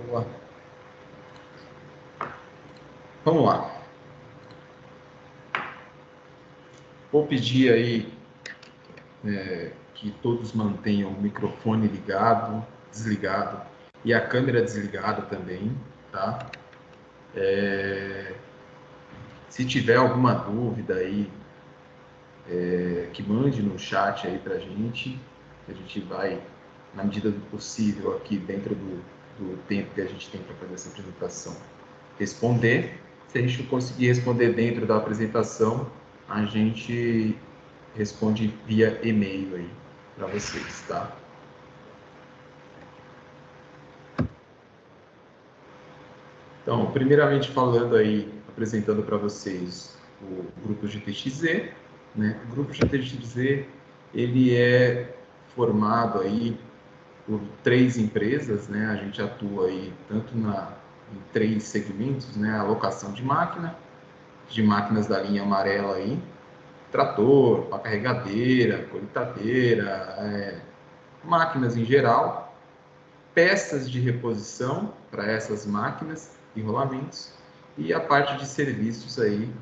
Boa. Vamos lá. Vou pedir aí que todos mantenham o microfone ligado, desligado e a câmera desligada também, tá? Se tiver alguma dúvida aí, que mande no chat aí pra gente. A gente vai, na medida do possível, aqui dentro do tempo que a gente tem para fazer essa apresentação, responder. Se a gente não conseguir responder dentro da apresentação, a gente responde via e-mail aí para vocês, tá? Então, primeiramente falando aí, apresentando para vocês o grupo GTXZ, né? O grupo GTXZ, ele é formado aí por 3 empresas, né? A gente atua aí tanto em 3 segmentos, né? A locação de máquinas da linha amarela aí, trator, pá carregadeira, colheitadeira, máquinas em geral, peças de reposição para essas máquinas e rolamentos, e a parte de serviços aí,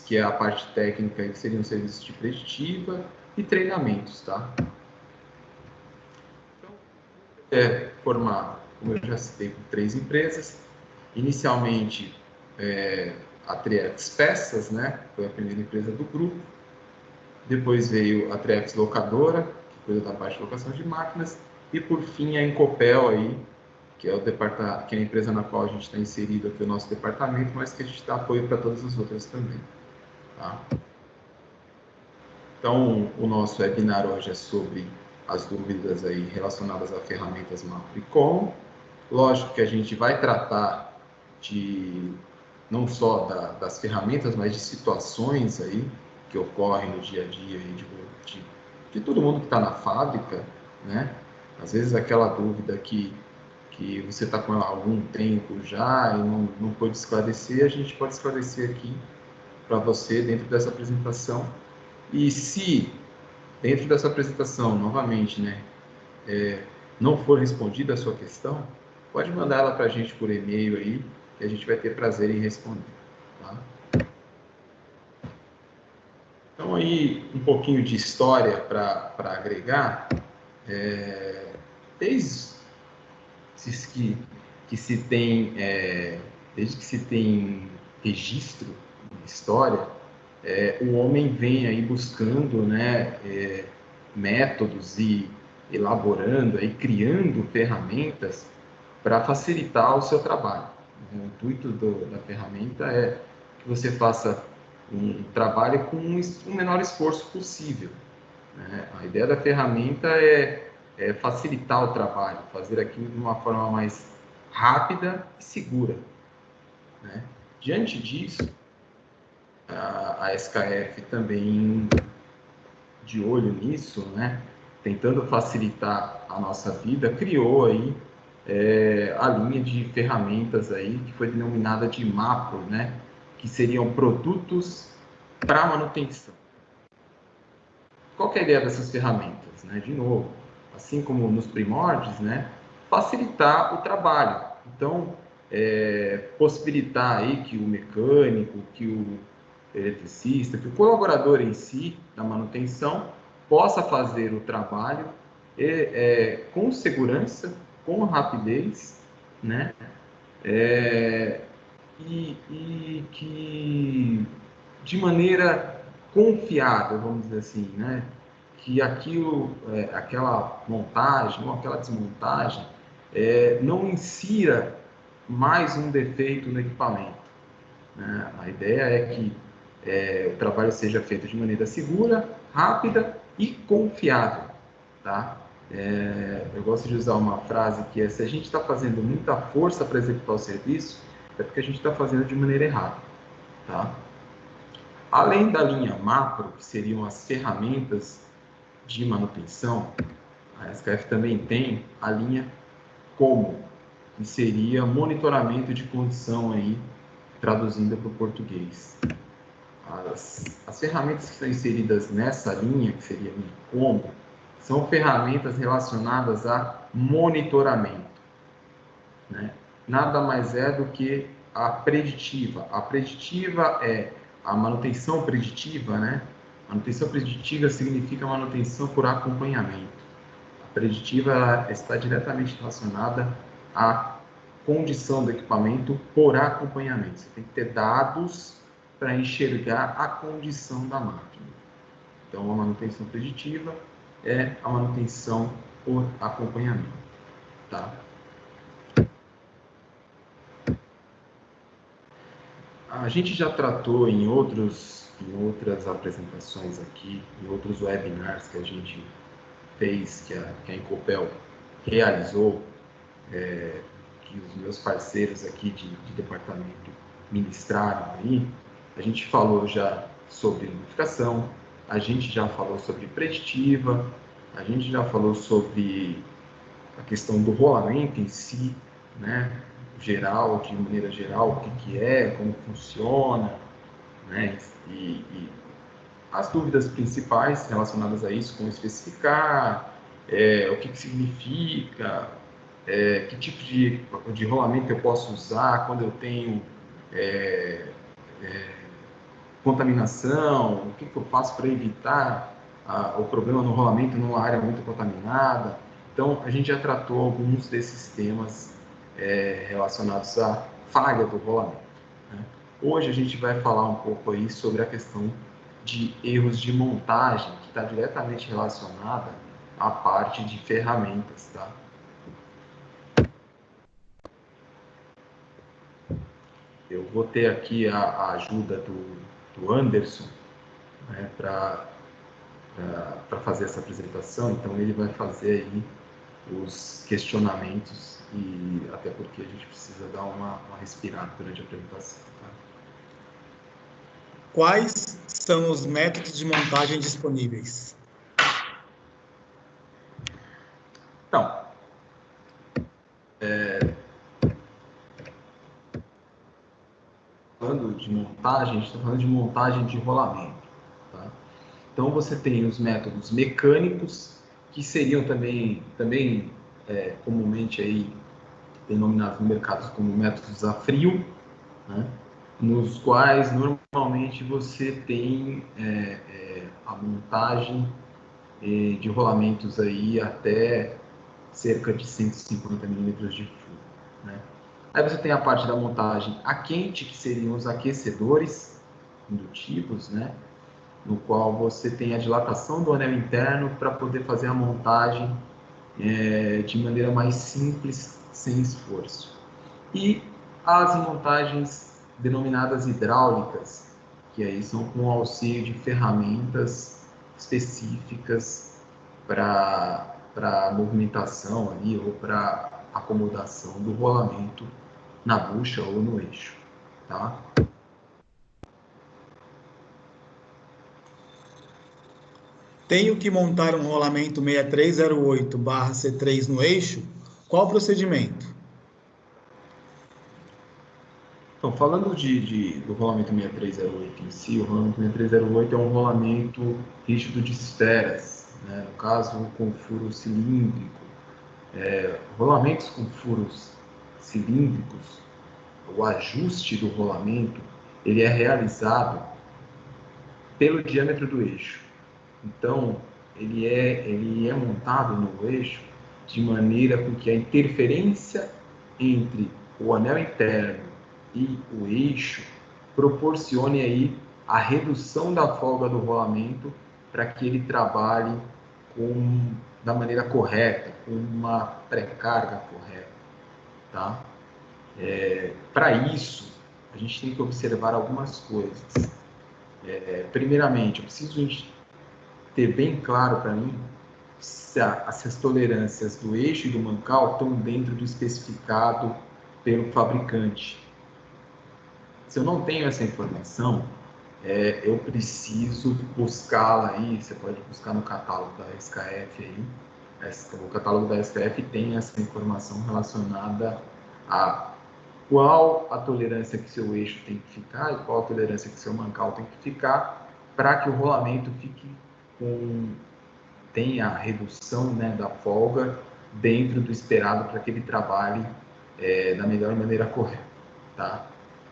que é a parte técnica, que seriam serviços de preditiva e treinamentos, tá? É formado, como eu já citei, por 3 empresas. Inicialmente, a Triex Peças, né? Foi a primeira empresa do grupo. Depois veio a Triex Locadora, que cuida da parte de locação de máquinas. E, por fim, a Incopel, aí, que é, que é a empresa na qual a gente está inserido aqui, o nosso departamento, mas que a gente dá apoio para todas as outras também. Tá? Então, o nosso webinar hoje é sobre as dúvidas aí relacionadas a ferramentas Macro e Com. Lógico que a gente vai tratar de não só das ferramentas, mas de situações aí que ocorrem no dia a dia aí de todo mundo que está na fábrica, né? Às vezes aquela dúvida que você está com há algum tempo já e não pôde esclarecer, a gente pode esclarecer aqui para você dentro dessa apresentação. E se dentro dessa apresentação, novamente, né, não for respondida a sua questão, pode mandar ela para a gente por e-mail aí, que a gente vai ter prazer em responder. Tá? Então, aí, um pouquinho de história para agregar. Desde que se tem, desde que se tem registro de história, o homem vem aí buscando, né, métodos e elaborando, aí, criando ferramentas para facilitar o seu trabalho. O intuito da ferramenta é que você faça um trabalho com o menor esforço possível. Né? A ideia da ferramenta é facilitar o trabalho, fazer aquilo de uma forma mais rápida e segura. Né? Diante disso, a SKF também de olho nisso, né? Tentando facilitar a nossa vida, criou aí a linha de ferramentas aí que foi denominada de MAPRO, né? Que seriam produtos para manutenção. Qual que é a ideia dessas ferramentas? Né? De novo, assim como nos primórdios, né? Facilitar o trabalho. Então, possibilitar aí que o mecânico, que o eletricista, que o colaborador em si, da manutenção, possa fazer o trabalho com segurança, com rapidez, né? E que de maneira confiável, vamos dizer assim, né? Que aquela montagem ou aquela desmontagem não insira mais um defeito no equipamento. Né? A ideia é que o trabalho seja feito de maneira segura, rápida e confiável. Tá? Eu gosto de usar uma frase que é: se a gente está fazendo muita força para executar o serviço, é porque a gente está fazendo de maneira errada. Tá? Além da linha macro, que seriam as ferramentas de manutenção, a SKF também tem a linha como, que seria monitoramento de condição aí, traduzindo para o português. As ferramentas que estão inseridas nessa linha, que seria a linha como, são ferramentas relacionadas a monitoramento. né, nada mais é do que a preditiva. A preditiva é a manutenção preditiva, né? Manutenção preditiva significa manutenção por acompanhamento. A preditiva está diretamente relacionada à condição do equipamento por acompanhamento. Você tem que ter dados para enxergar a condição da máquina. Então, a manutenção preditiva é a manutenção por acompanhamento, tá? A gente já tratou em outras apresentações aqui, em outros webinars que a gente fez, que a Incopel realizou, que os meus parceiros aqui de departamento ministraram aí. A gente falou já sobre lubrificação, a gente já falou sobre preditiva, a gente já falou sobre a questão do rolamento em si, né? Geral, de maneira geral, o que é, como funciona, né? E as dúvidas principais relacionadas a isso, como especificar, o que significa, que tipo de rolamento eu posso usar quando eu tenho contaminação, o que eu faço para evitar o problema no rolamento numa área muito contaminada. Então, a gente já tratou alguns desses temas relacionados à falha do rolamento, né? Hoje a gente vai falar um pouco aí sobre a questão de erros de montagem, que está diretamente relacionada à parte de ferramentas, tá? Eu vou ter aqui a ajuda do Anderson, né, para fazer essa apresentação, então ele vai fazer aí os questionamentos e até porque a gente precisa dar uma respirada durante a apresentação. Tá? Quais são os métodos de montagem disponíveis? Então, falando de montagem, a gente está falando de montagem de rolamento. Tá? Então, você tem os métodos mecânicos, que seriam também comumente aí denominados no mercado como métodos a frio, né? Nos quais normalmente você tem a montagem de rolamentos aí até cerca de 150 milímetros de fio, né? Aí você tem a parte da montagem a quente, que seriam os aquecedores indutivos, né? No qual você tem a dilatação do anel interno para poder fazer a montagem de maneira mais simples, sem esforço. E as montagens denominadas hidráulicas, que aí são com auxílio de ferramentas específicas para movimentação ali, ou para acomodação do rolamento na bucha ou no eixo, tá? Tenho que montar um rolamento 6308/C3 no eixo? Qual o procedimento? Então, falando do rolamento 6308 em si, o rolamento 6308 é um rolamento rígido de esferas, né? No caso, com furo cilíndrico. Rolamentos com furos cilíndricos, o ajuste do rolamento, ele é realizado pelo diâmetro do eixo. Então, ele é montado no eixo de maneira com que a interferência entre o anel interno e o eixo proporcione aí a redução da folga do rolamento para que ele trabalhe da maneira correta, com uma pré-carga correta, tá? Para isso, a gente tem que observar algumas coisas. Primeiramente, eu preciso ter bem claro para mim se as tolerâncias do eixo e do mancal estão dentro do especificado pelo fabricante. Se eu não tenho essa informação, eu preciso buscá-la aí. Você pode buscar no catálogo da SKF aí. O catálogo da SKF tem essa informação relacionada a qual a tolerância que seu eixo tem que ficar e qual a tolerância que seu mancal tem que ficar para que o rolamento tenha a redução, né, da folga dentro do esperado para que ele trabalhe da melhor maneira correta, tá?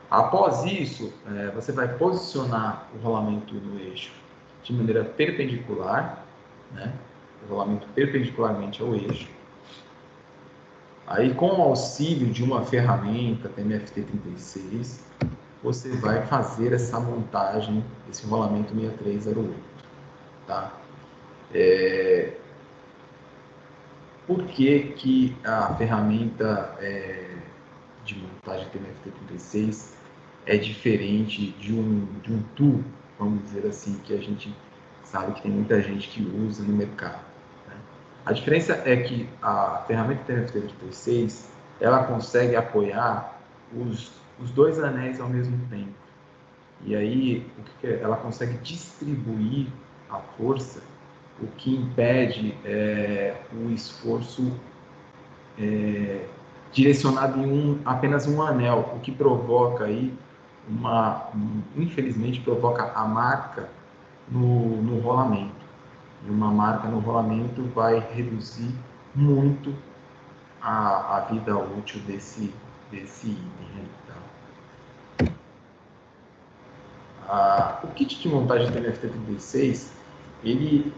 Após isso, você vai posicionar o rolamento no eixo de maneira perpendicular, né? O rolamento perpendicularmente ao eixo. Aí, com o auxílio de uma ferramenta TMFT36, você vai fazer essa montagem, esse rolamento 6308, tá? Por que que a ferramenta de montagem TMFT36 é diferente de um tool, vamos dizer assim, que a gente sabe que tem muita gente que usa no mercado, né? A diferença é que a ferramenta TMFT36 ela consegue apoiar os dois anéis ao mesmo tempo. E aí ela consegue distribuir a força, o que impede o esforço direcionado em apenas um anel, o que provoca aí infelizmente provoca a marca no rolamento. E uma marca no rolamento vai reduzir muito a vida útil desse item. Tá? O kit de montagem do TMFT36 ele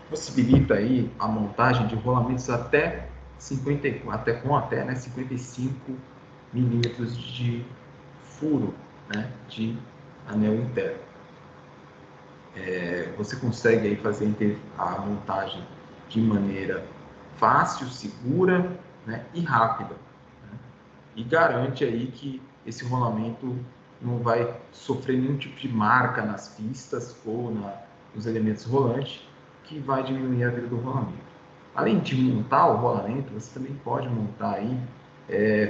possibilita aí a montagem de rolamentos até 55 milímetros de furo, né, de anel interno. Você consegue aí fazer a montagem de maneira fácil, segura, né, e rápida, né? E garante aí que esse rolamento não vai sofrer nenhum tipo de marca nas pistas ou nos elementos rolantes, que vai diminuir a vida do rolamento. Além de montar o rolamento, você também pode montar aí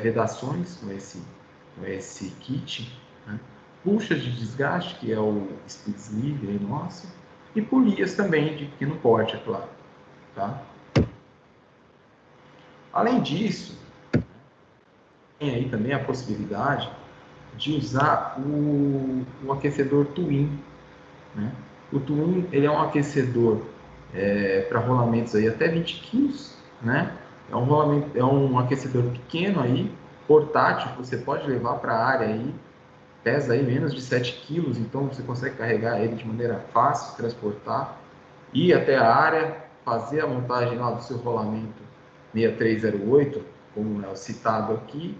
vedações com esse kit, né? Buchas de desgaste, que é o split sleeve aí nosso, e polias também de pequeno porte, é claro, tá? Além disso, tem aí também a possibilidade de usar o aquecedor Twin, né? O Twin ele é um aquecedor para rolamentos aí até 20 kg, né? É um aquecedor pequeno aí, portátil, que você pode levar para a área aí, pesa aí menos de 7 kg, então você consegue carregar ele de maneira fácil, transportar, ir até a área, fazer a montagem lá do seu rolamento 6308, como é o citado aqui,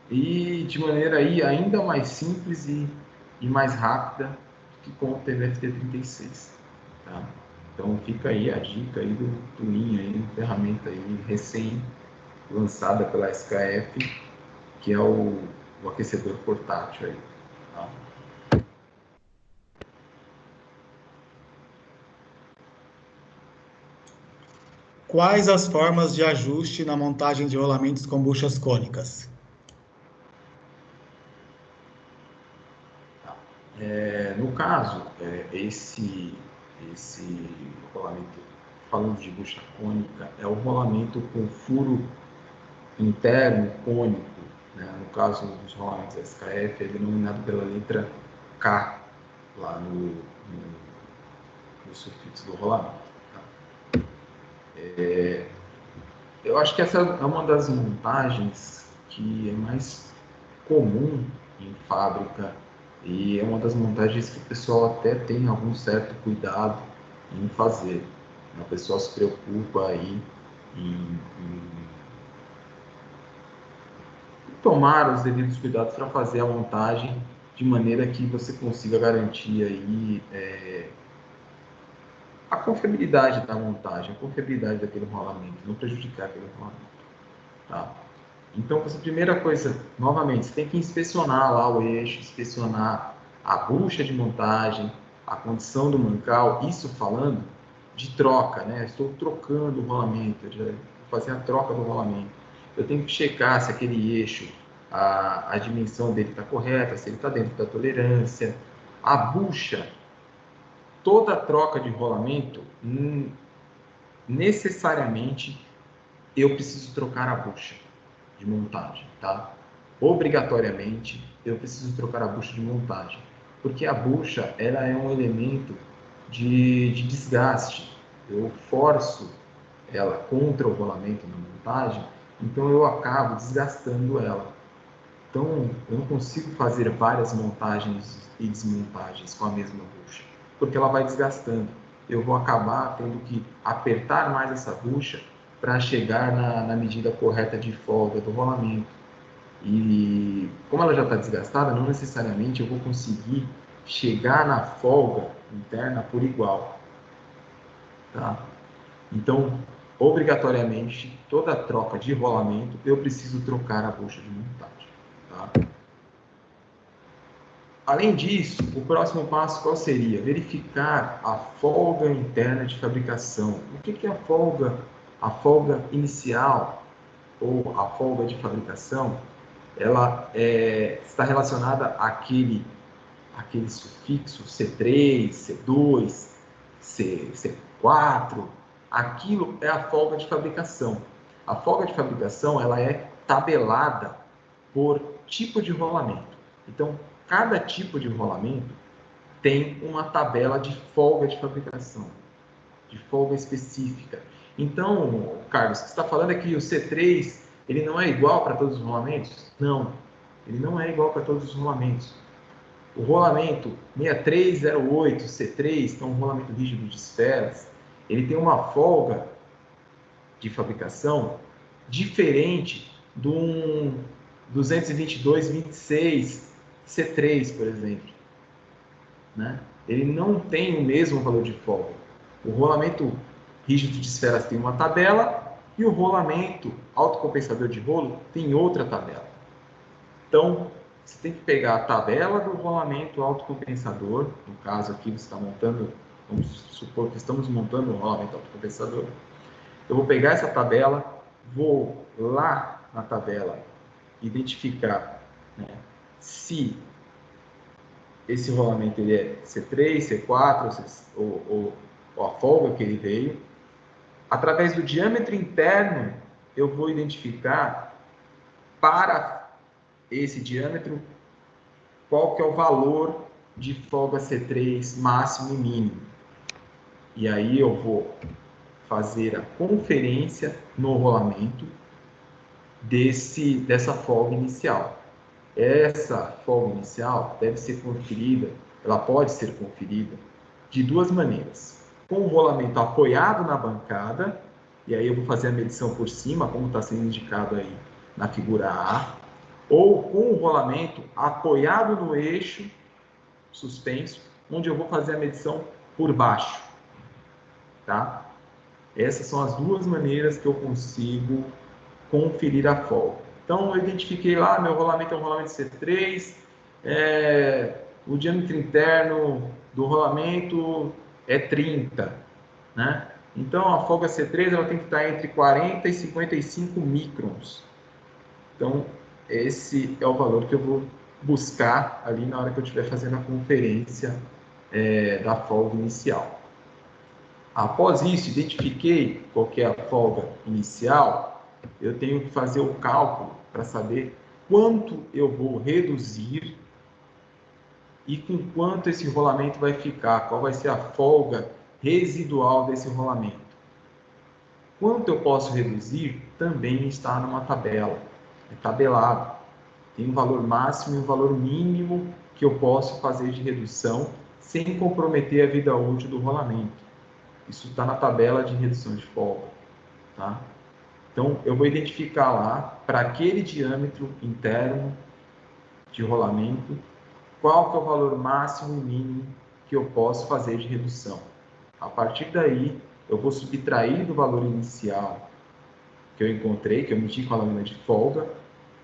e de maneira aí ainda mais simples e mais rápida que com o TMFT36, tá? Então fica aí a dica aí do Twin, aí, uma ferramenta aí recém lançada pela SKF, que é o aquecedor portátil aí, tá? Quais as formas de ajuste na montagem de rolamentos com buchas cônicas? No caso, esse rolamento, falando de bucha cônica, é o rolamento com furo interno cônico, né? No caso dos rolamentos SKF, é denominado pela letra K, lá no sulfite do rolamento. Tá? Eu acho que essa é uma das montagens que é mais comum em fábrica e é uma das montagens que o pessoal até tem algum certo cuidado em fazer. O pessoal se preocupa aí em tomar os devidos cuidados para fazer a montagem de maneira que você consiga garantir aí a confiabilidade da montagem, a confiabilidade daquele rolamento, não prejudicar aquele rolamento, tá? Então, a primeira coisa, novamente, você tem que inspecionar lá o eixo, inspecionar a bucha de montagem, a condição do mancal, isso falando de troca, né? Estou trocando o rolamento, eu vou fazer a troca do rolamento. Eu tenho que checar se aquele eixo, a dimensão dele está correta, se ele está dentro da tolerância. A bucha, toda troca de rolamento, necessariamente eu preciso trocar a bucha de montagem, tá? Obrigatoriamente, eu preciso trocar a bucha de montagem, porque a bucha, ela é um elemento de desgaste. Eu forço ela contra o rolamento na montagem Então eu acabo desgastando ela. Então eu não consigo fazer várias montagens e desmontagens com a mesma bucha, porque ela vai desgastando. Eu vou acabar tendo que apertar mais essa bucha para chegar na medida correta de folga do rolamento. E como ela já está desgastada, não necessariamente eu vou conseguir chegar na folga interna por igual. Tá? Então, obrigatoriamente, toda troca de rolamento, eu preciso trocar a bucha de montagem. Tá? Além disso, o próximo passo qual seria? Verificar a folga interna de fabricação. O que é a folga? A folga inicial ou a folga de fabricação, ela está relacionada àquele sufixo C3, C2, C4. Aquilo é a folga de fabricação. A folga de fabricação ela é tabelada por tipo de rolamento. Então, cada tipo de rolamento tem uma tabela de folga de fabricação, de folga específica. Então, Carlos, o que você está falando é que o C3 ele não é igual para todos os rolamentos? Não, ele não é igual para todos os rolamentos. O rolamento 6308 C3, que é um rolamento rígido de esferas, ele tem uma folga de fabricação diferente do 222/26 C3, por exemplo. Né? Ele não tem o mesmo valor de folga. O rolamento rígido de esferas tem uma tabela e o rolamento autocompensador de rolo tem outra tabela. Então, você tem que pegar a tabela do rolamento autocompensador, no caso aqui você está montando, vamos supor que estamos montando um rolamento autocompensador. Eu vou pegar essa tabela, vou lá na tabela identificar, né, se esse rolamento ele é C3, C4 ou a folga que ele veio. Através do diâmetro interno, eu vou identificar para esse diâmetro qual que é o valor de folga C3 máximo e mínimo. E aí eu vou fazer a conferência no rolamento dessa folga inicial. Essa folga inicial deve ser conferida, ela pode ser conferida de duas maneiras. Com o rolamento apoiado na bancada, e aí eu vou fazer a medição por cima, como está sendo indicado aí na figura A, ou com o rolamento apoiado no eixo suspenso, onde eu vou fazer a medição por baixo. Tá? Essas são as duas maneiras que eu consigo conferir a folga. Então, eu identifiquei lá, meu rolamento é um rolamento C3, o diâmetro interno do rolamento é 30, né? Então, a folga C3 ela tem que estar entre 40 e 55 microns. Então, esse é o valor que eu vou buscar ali na hora que eu estiver fazendo a conferência da folga inicial. Após isso, identifiquei qual que é a folga inicial, eu tenho que fazer o cálculo para saber quanto eu vou reduzir e com quanto esse rolamento vai ficar, qual vai ser a folga residual desse rolamento. Quanto eu posso reduzir também está numa tabela, é tabelado. Tem um valor máximo e um valor mínimo que eu posso fazer de redução sem comprometer a vida útil do rolamento. Isso está na tabela de redução de folga. Tá? Então, eu vou identificar lá, para aquele diâmetro interno de rolamento, qual que é o valor máximo e mínimo que eu posso fazer de redução. A partir daí, eu vou subtrair do valor inicial que eu encontrei, que eu medi com a lâmina de folga,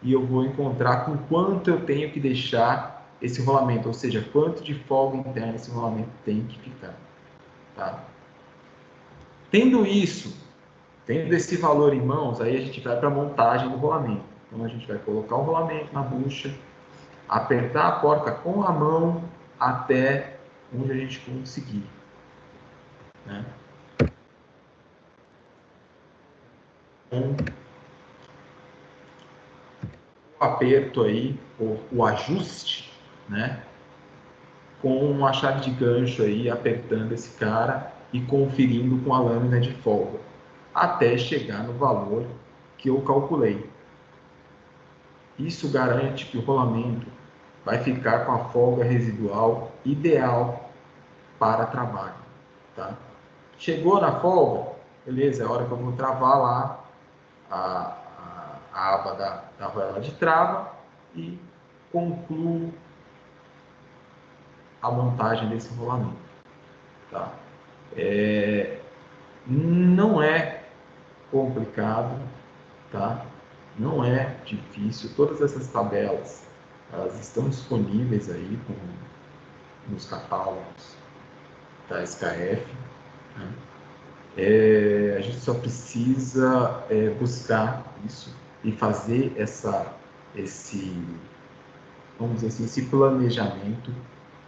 e eu vou encontrar com quanto eu tenho que deixar esse rolamento, ou seja, quanto de folga interna esse rolamento tem que ficar. Tá? Tendo esse valor em mãos, aí a gente vai para a montagem do rolamento. Então, a gente vai colocar o rolamento na bucha, apertar a porca com a mão até onde a gente conseguir. Né? O aperto aí, o ajuste, né? Com uma chave de gancho aí, apertando esse cara e conferindo com a lâmina de folga, até chegar no valor que eu calculei. Isso garante que o rolamento vai ficar com a folga residual ideal para trabalho, tá? Chegou na folga, beleza, é a hora que eu vou travar lá a aba da arruela de trava e concluo a montagem desse rolamento, tá? Não é complicado, tá? Não é difícil. Todas essas tabelas, elas estão disponíveis aí nos catálogos da SKF, né? A gente só precisa buscar isso e fazer vamos dizer assim, esse planejamento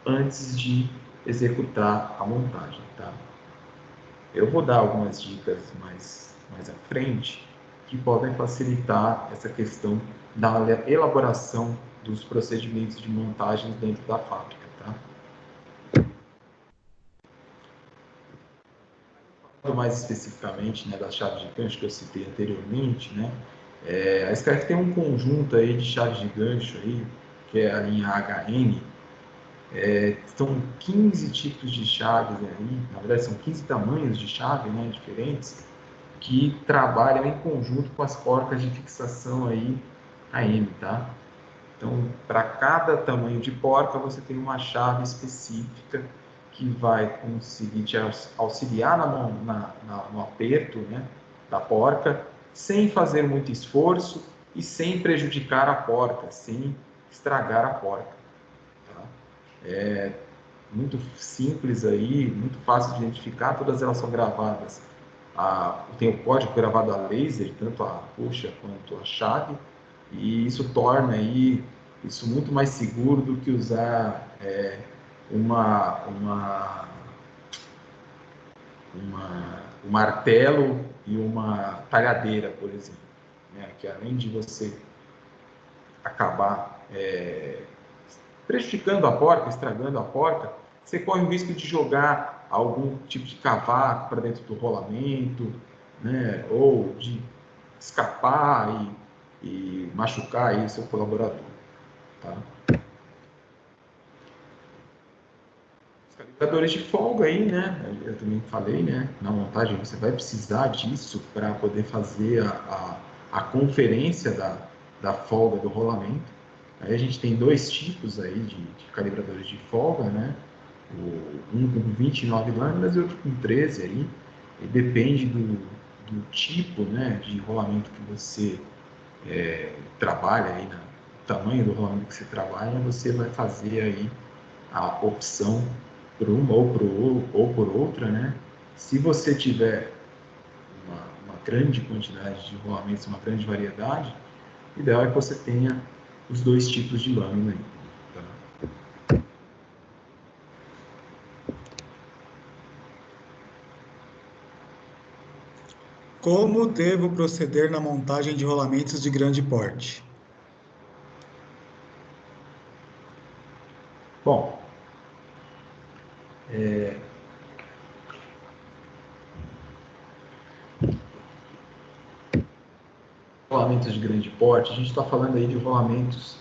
antes de executar a montagem, tá? Eu vou dar algumas dicas mais à frente que podem facilitar essa questão da elaboração dos procedimentos de montagem dentro da fábrica, tá? Mais especificamente, né, das chaves de gancho que eu citei anteriormente, né, a SKF tem um conjunto aí de chaves de gancho aí, que é a linha HN. São 15 tipos de chaves aí, na verdade são 15 tamanhos de chave, né, diferentes, que trabalham em conjunto com as porcas de fixação aí AM, tá? Então, para cada tamanho de porca, você tem uma chave específica que vai conseguir te auxiliar no aperto, né, da porca, sem fazer muito esforço e sem prejudicar a porca, sem estragar a porca. Tá? Muito simples aí, muito fácil de identificar, todas elas são gravadas. Tem o código gravado a laser, tanto a bucha quanto a chave, e isso torna aí isso muito mais seguro do que usar um martelo e uma talhadeira, por exemplo, né? Que além de você acabar prejudicando a porca, estragando a porca, você corre o risco de jogar algum tipo de cavaco para dentro do rolamento, né? Ou de escapar e machucar aí o seu colaborador. Tá? Os calibradores de folga aí, né? Eu também falei, né? Na montagem você vai precisar disso para poder fazer a conferência da folga do rolamento. Aí a gente tem dois tipos aí de calibradores de folga, né? Um com 29 lâminas e outro com 13 aí. E depende do tipo, né, de rolamento que você trabalha aí, o tamanho do rolamento que você trabalha, você vai fazer aí a opção por uma ou por outra, né? Se você tiver uma grande quantidade de rolamentos, uma grande variedade, o ideal é que você tenha os dois tipos de lâmina aí. Tá? Como devo proceder na montagem de rolamentos de grande porte? Bom, rolamentos de grande porte, a gente está falando aí de rolamentos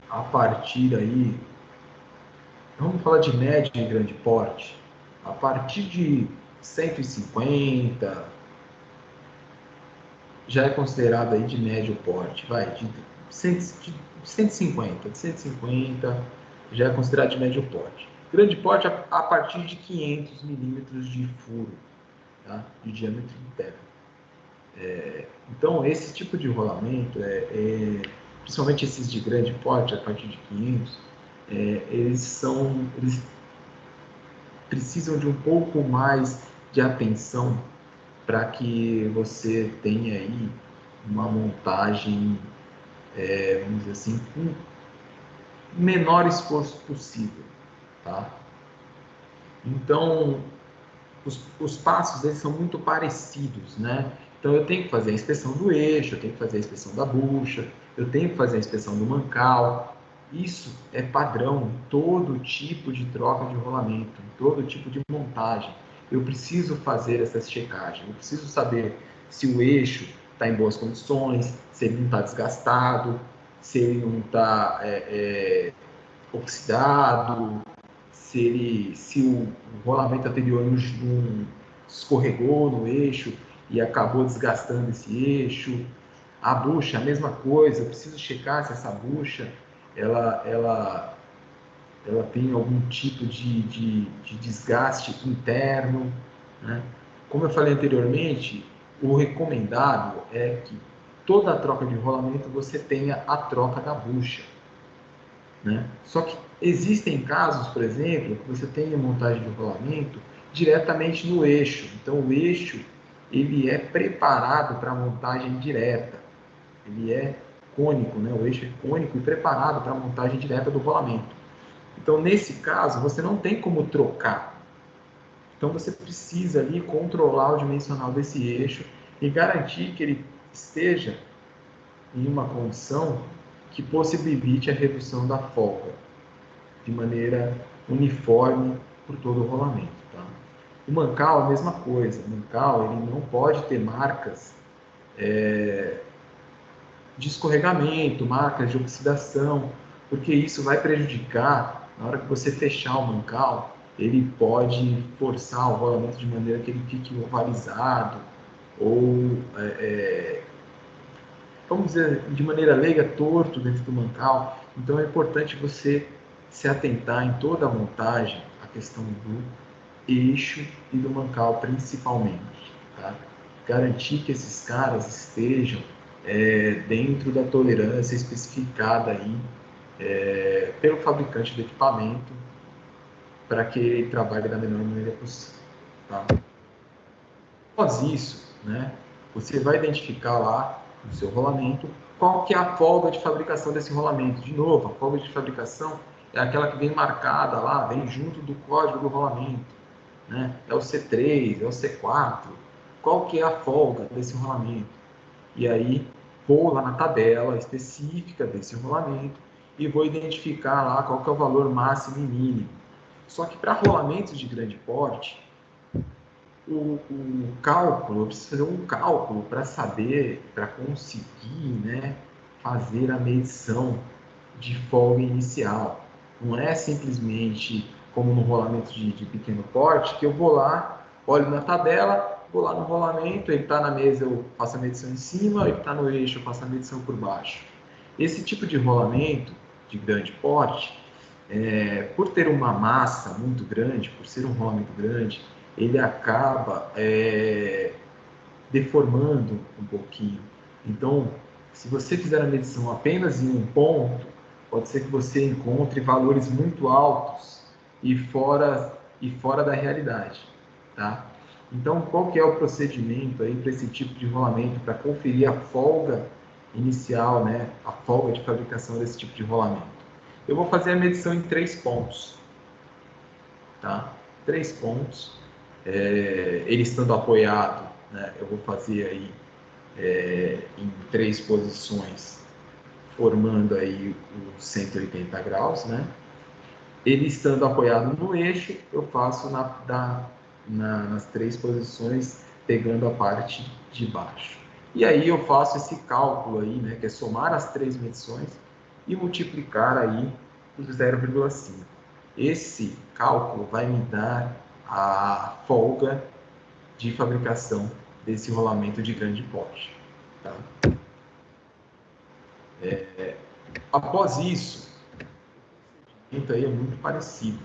a partir aí, vamos falar de médio e grande porte, a partir de 150, já é considerado aí de médio porte, vai, de 150 já é considerado de médio porte. Grande porte a partir de 500 milímetros de furo, tá? De diâmetro interno. Então, esse tipo de rolamento, principalmente esses de grande porte, a partir de 500, eles precisam de um pouco mais de atenção para que você tenha aí uma montagem, vamos dizer assim, com o menor esforço possível, tá? Então, os passos eles são muito parecidos, né? Então eu tenho que fazer a inspeção do eixo, eu tenho que fazer a inspeção da bucha, eu tenho que fazer a inspeção do mancal. Isso é padrão em todo tipo de troca de rolamento, em todo tipo de montagem. eu preciso fazer essas checagens, eu preciso saber se o eixo está em boas condições, se ele não está desgastado, se ele não está oxidado, se o rolamento anterior não escorregou no eixo e acabou desgastando esse eixo. A bucha, a mesma coisa, eu preciso checar se essa bucha ela tem algum tipo de desgaste interno, né? Como eu falei anteriormente, o recomendado é que toda a troca de rolamento você tenha a troca da bucha, né? Só que existem casos, por exemplo, que você tem a montagem de rolamento diretamente no eixo. Então, o eixo ele é preparado para a montagem direta. Ele é cônico, né? O eixo é cônico e preparado para a montagem direta do rolamento. Então, nesse caso, você não tem como trocar. Então, você precisa ali controlar o dimensional desse eixo e garantir que ele esteja em uma condição que possibilite a redução da folga de maneira uniforme por todo o rolamento. Tá? O mancal, a mesma coisa. O mancal ele não pode ter marcas de escorregamento, marcas de oxidação, porque isso vai prejudicar, na hora que você fechar o mancal, ele pode forçar o rolamento de maneira que ele fique ovalizado, ou, vamos dizer, de maneira leiga, torto dentro do mancal. Então é importante você se atentar em toda a montagem, a questão do eixo e do mancal principalmente, tá? Garantir que esses caras estejam dentro da tolerância especificada aí pelo fabricante do equipamento para que ele trabalhe da melhor maneira possível. Tá? Após isso, né, você vai identificar lá no seu rolamento qual que é a folga de fabricação desse rolamento. De novo, a folga de fabricação é aquela que vem marcada lá, vem junto do código do rolamento. Né? É o C3, é o C4. Qual que é a folga desse rolamento? E aí vou lá na tabela específica desse rolamento e vou identificar lá qual que é o valor máximo e mínimo. Só que para rolamentos de grande porte, o cálculo, eu preciso fazer um cálculo para saber, para conseguir, né, fazer a medição de folga inicial. Não é simplesmente como no rolamento de pequeno porte, que eu vou lá, olho na tabela, vou lá no rolamento, ele está na mesa, eu faço a medição em cima, ele está no eixo, eu faço a medição por baixo. Esse tipo de rolamento de grande porte, por ter uma massa muito grande, por ser um rolamento grande, ele acaba deformando um pouquinho. Então, se você fizer a medição apenas em um ponto, pode ser que você encontre valores muito altos e fora da realidade, tá? Então, qual que é o procedimento aí para esse tipo de rolamento, para conferir a folga inicial, né, a folga de fabricação desse tipo de rolamento? Eu vou fazer a medição em 3 pontos, tá? 3 pontos. Ele estando apoiado, né, eu vou fazer aí em 3 posições, formando aí os 180 graus, né? Ele estando apoiado no eixo, eu faço nas 3 posições, pegando a parte de baixo. E aí eu faço esse cálculo aí, né, que é somar as 3 medições e multiplicar aí por 0,5. Esse cálculo vai me dar a folga de fabricação desse rolamento de grande porte. Tá? Após isso, o procedimento aí é muito parecido.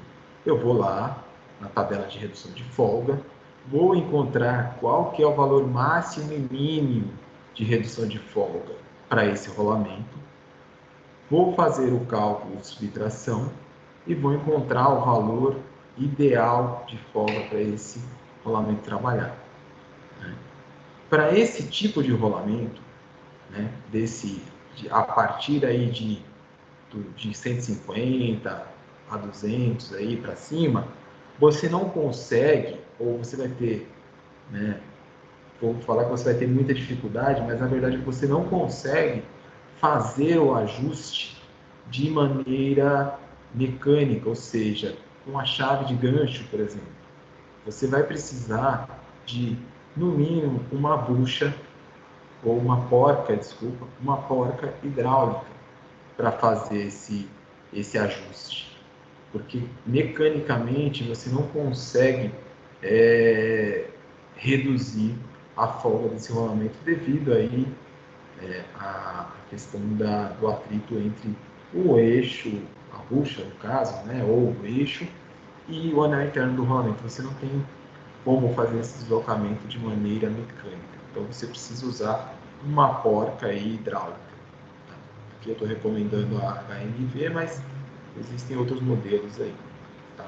Eu vou lá na tabela de redução de folga, vou encontrar qual que é o valor máximo e mínimo de redução de folga para esse rolamento, vou fazer o cálculo de subtração e vou encontrar o valor ideal de folga para esse rolamento trabalhado. Para esse tipo de rolamento, né, a partir aí de 150 a 200 aí para cima, você não consegue, ou você vai ter, né, vou falar que você vai ter muita dificuldade, mas na verdade você não consegue fazer o ajuste de maneira mecânica, ou seja, com a chave de gancho, por exemplo. você vai precisar de, no mínimo, uma bucha, ou uma porca hidráulica para fazer esse ajuste. Porque mecanicamente você não consegue reduzir a folga desse rolamento devido aí à questão do atrito entre o eixo, a bucha no caso, né, ou o eixo e o anel interno do rolamento. Você não tem como fazer esse deslocamento de maneira mecânica. Então você precisa usar uma porca hidráulica. Tá? Aqui eu estou recomendando a HMV, mas existem outros modelos aí. Tá?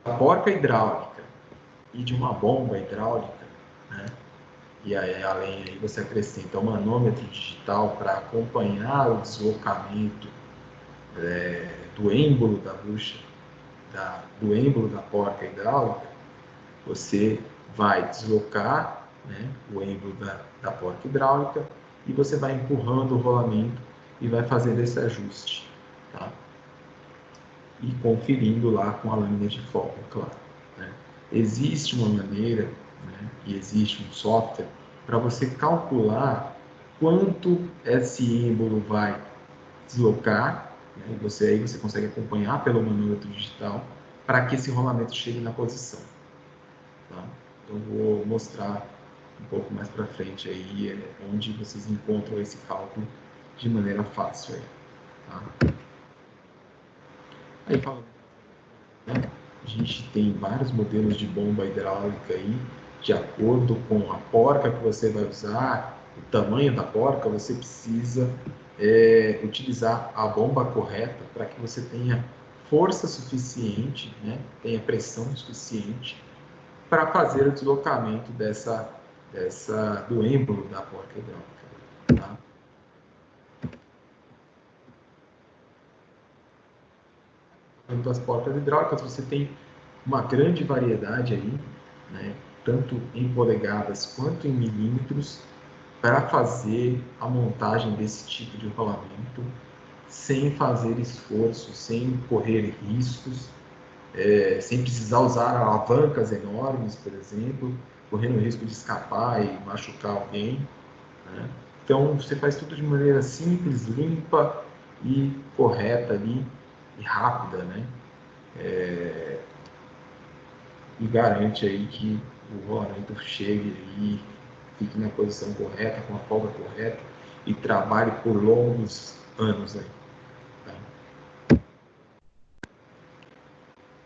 A porca hidráulica e de uma bomba hidráulica, né? E aí, além aí você acrescenta um manômetro digital para acompanhar o deslocamento do êmbolo da bucha, do êmbolo da porca hidráulica, você vai deslocar, né, o êmbolo da porca hidráulica e você vai empurrando o rolamento e vai fazendo esse ajuste, tá? E conferindo lá com a lâmina de folga, claro. Né? Existe uma maneira, né, e existe um software para você calcular quanto esse êmbolo vai deslocar, né, e aí você consegue acompanhar pelo manômetro digital para que esse rolamento chegue na posição. Tá? Então vou mostrar um pouco mais para frente aí onde vocês encontram esse cálculo de maneira fácil aí. Tá? Aí falando, né, a gente tem vários modelos de bomba hidráulica aí, de acordo com a porca que você vai usar, o tamanho da porca, você precisa utilizar a bomba correta para que você tenha força suficiente, né, tenha pressão suficiente para fazer o deslocamento do êmbolo da porca hidráulica. Tá? Das porcas hidráulicas, você tem uma grande variedade aí, né, tanto em polegadas quanto em milímetros, para fazer a montagem desse tipo de rolamento, sem fazer esforço, sem correr riscos, sem precisar usar alavancas enormes, por exemplo, correndo o risco de escapar e machucar alguém. Né? Então, você faz tudo de maneira simples, limpa e correta ali, e rápida, né? E garante aí que o rolamento chegue e fique na posição correta, com a folga correta e trabalhe por longos anos aí. Tá?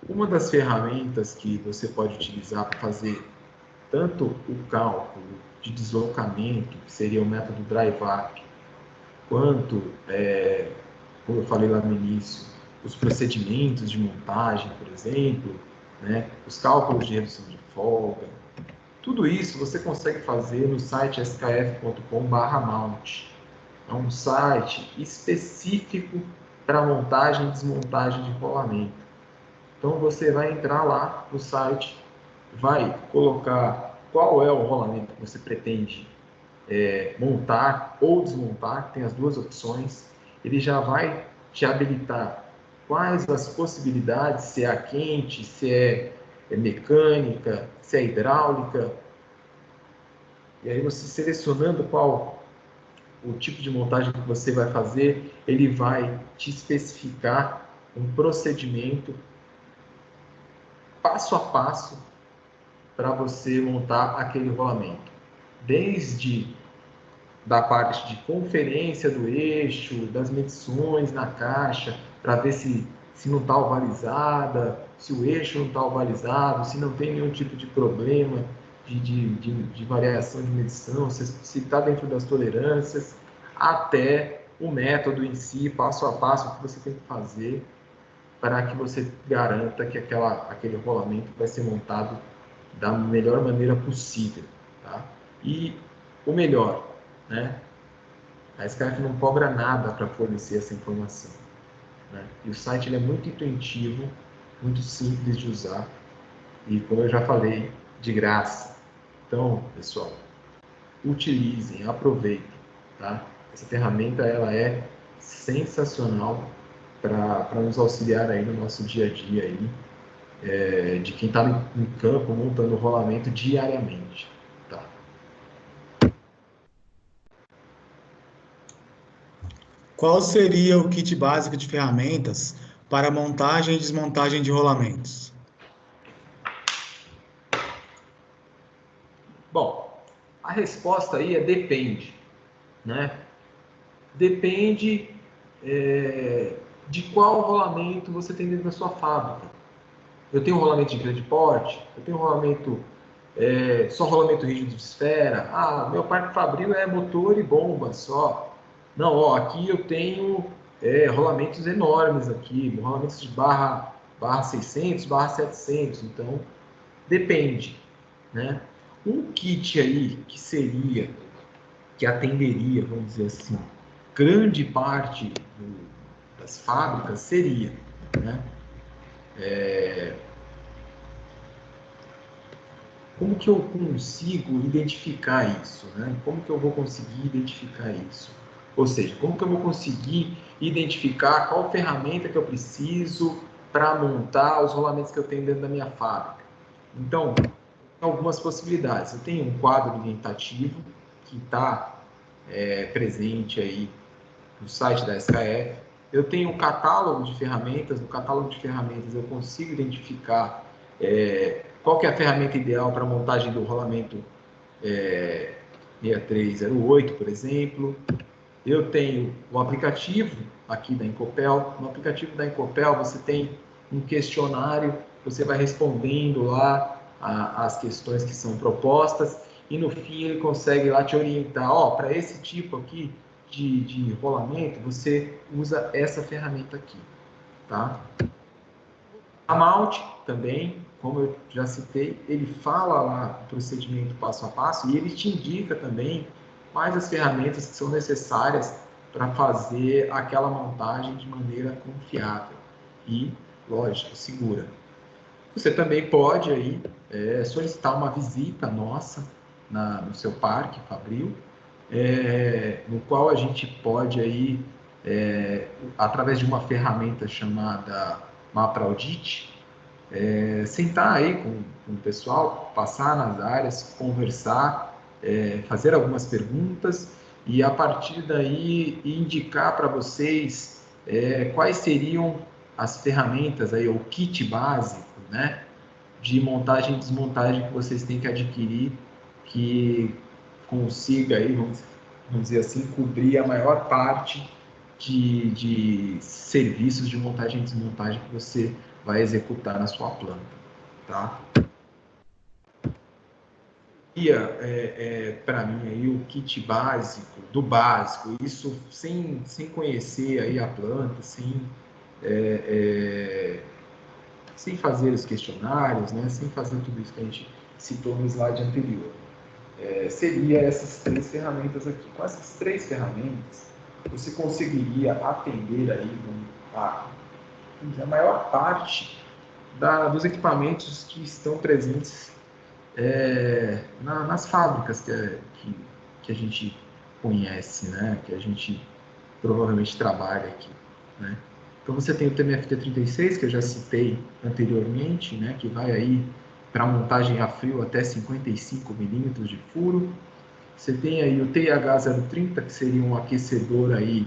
Uma das ferramentas que você pode utilizar para fazer tanto o cálculo de deslocamento, que seria o método drive-up, quanto, como eu falei lá no início, os procedimentos de montagem, por exemplo, né, os cálculos de redução de folga, tudo isso você consegue fazer no site skf.com/mount. É um site específico para montagem e desmontagem de rolamento. Então você vai entrar lá no site, vai colocar qual é o rolamento que você pretende montar ou desmontar, tem as duas opções. Ele já vai te habilitar quais as possibilidades, se é a quente, se é mecânica, se é hidráulica. E aí você selecionando qual o tipo de montagem que você vai fazer, ele vai te especificar um procedimento passo a passo para você montar aquele rolamento. Desde da parte de conferência do eixo, das medições na caixa, para ver se não está ovalizada, se o eixo não está ovalizado, se não tem nenhum tipo de problema de variação de medição, se está dentro das tolerâncias, até o método em si, passo a passo, que você tem que fazer para que você garanta que aquele rolamento vai ser montado da melhor maneira possível. Tá? E o melhor, né? A SKF não cobra nada para fornecer essa informação. Né? E o site ele é muito intuitivo, muito simples de usar e, como eu já falei, de graça. Então, pessoal, utilizem, aproveitem. Tá? Essa ferramenta ela é sensacional para nos auxiliar aí no nosso dia a dia aí, de quem está no campo montando o rolamento diariamente. Tá? Qual seria o kit básico de ferramentas para montagem e desmontagem de rolamentos? Bom, a resposta aí é depende, né? Depende de qual rolamento você tem dentro da sua fábrica. Eu tenho um rolamento de grande porte, eu tenho um rolamento, só rolamento rígido de esfera. Ah, meu parque fabril é motor e bomba só. Não, ó, aqui eu tenho rolamentos enormes aqui, rolamentos de barra 600, barra 700. Então, depende, né? Um kit aí que atenderia, vamos dizer assim, grande parte das fábricas seria, né? Como que eu consigo identificar isso, né? Como que eu vou conseguir identificar isso? Ou seja, como que eu vou conseguir identificar qual ferramenta que eu preciso para montar os rolamentos que eu tenho dentro da minha fábrica? Então, algumas possibilidades. Eu tenho um quadro orientativo que está presente aí no site da SKF. Eu tenho um catálogo de ferramentas. No catálogo de ferramentas eu consigo identificar qual que é a ferramenta ideal para a montagem do rolamento 6308, por exemplo. Eu tenho o aplicativo aqui da Incopel. No aplicativo da Incopel você tem um questionário, você vai respondendo lá as questões que são propostas e no fim ele consegue lá te orientar, ó, para esse tipo aqui de rolamento, você usa essa ferramenta aqui, tá? A Malt também, como eu já citei, ele fala lá o procedimento passo a passo e ele te indica também quais as ferramentas que são necessárias para fazer aquela montagem de maneira confiável e, lógico, segura. Você também pode aí solicitar uma visita nossa no seu parque fabril, no qual a gente pode aí, através de uma ferramenta chamada Mapa Audit, sentar aí com o pessoal, passar nas áreas, conversar, fazer algumas perguntas e a partir daí indicar para vocês quais seriam as ferramentas aí, o kit básico, né, de montagem e desmontagem que vocês têm que adquirir, que consiga aí, vamos dizer assim, cobrir a maior parte de serviços de montagem e desmontagem que você vai executar na sua planta, tá? E para mim aí o kit básico do básico, isso sem conhecer aí a planta, sem fazer os questionários, né? Sem fazer tudo isso que a gente citou no slide anterior. Seria essas três ferramentas aqui. Com essas três ferramentas, você conseguiria atender aí a maior parte dos equipamentos que estão presentes nas fábricas que a gente conhece, né? Que a gente provavelmente trabalha aqui, né? Então você tem o TMFT36, que eu já citei anteriormente, né? Que vai aí para montagem a frio até 55 milímetros de furo. Você tem aí o TH030, que seria um aquecedor aí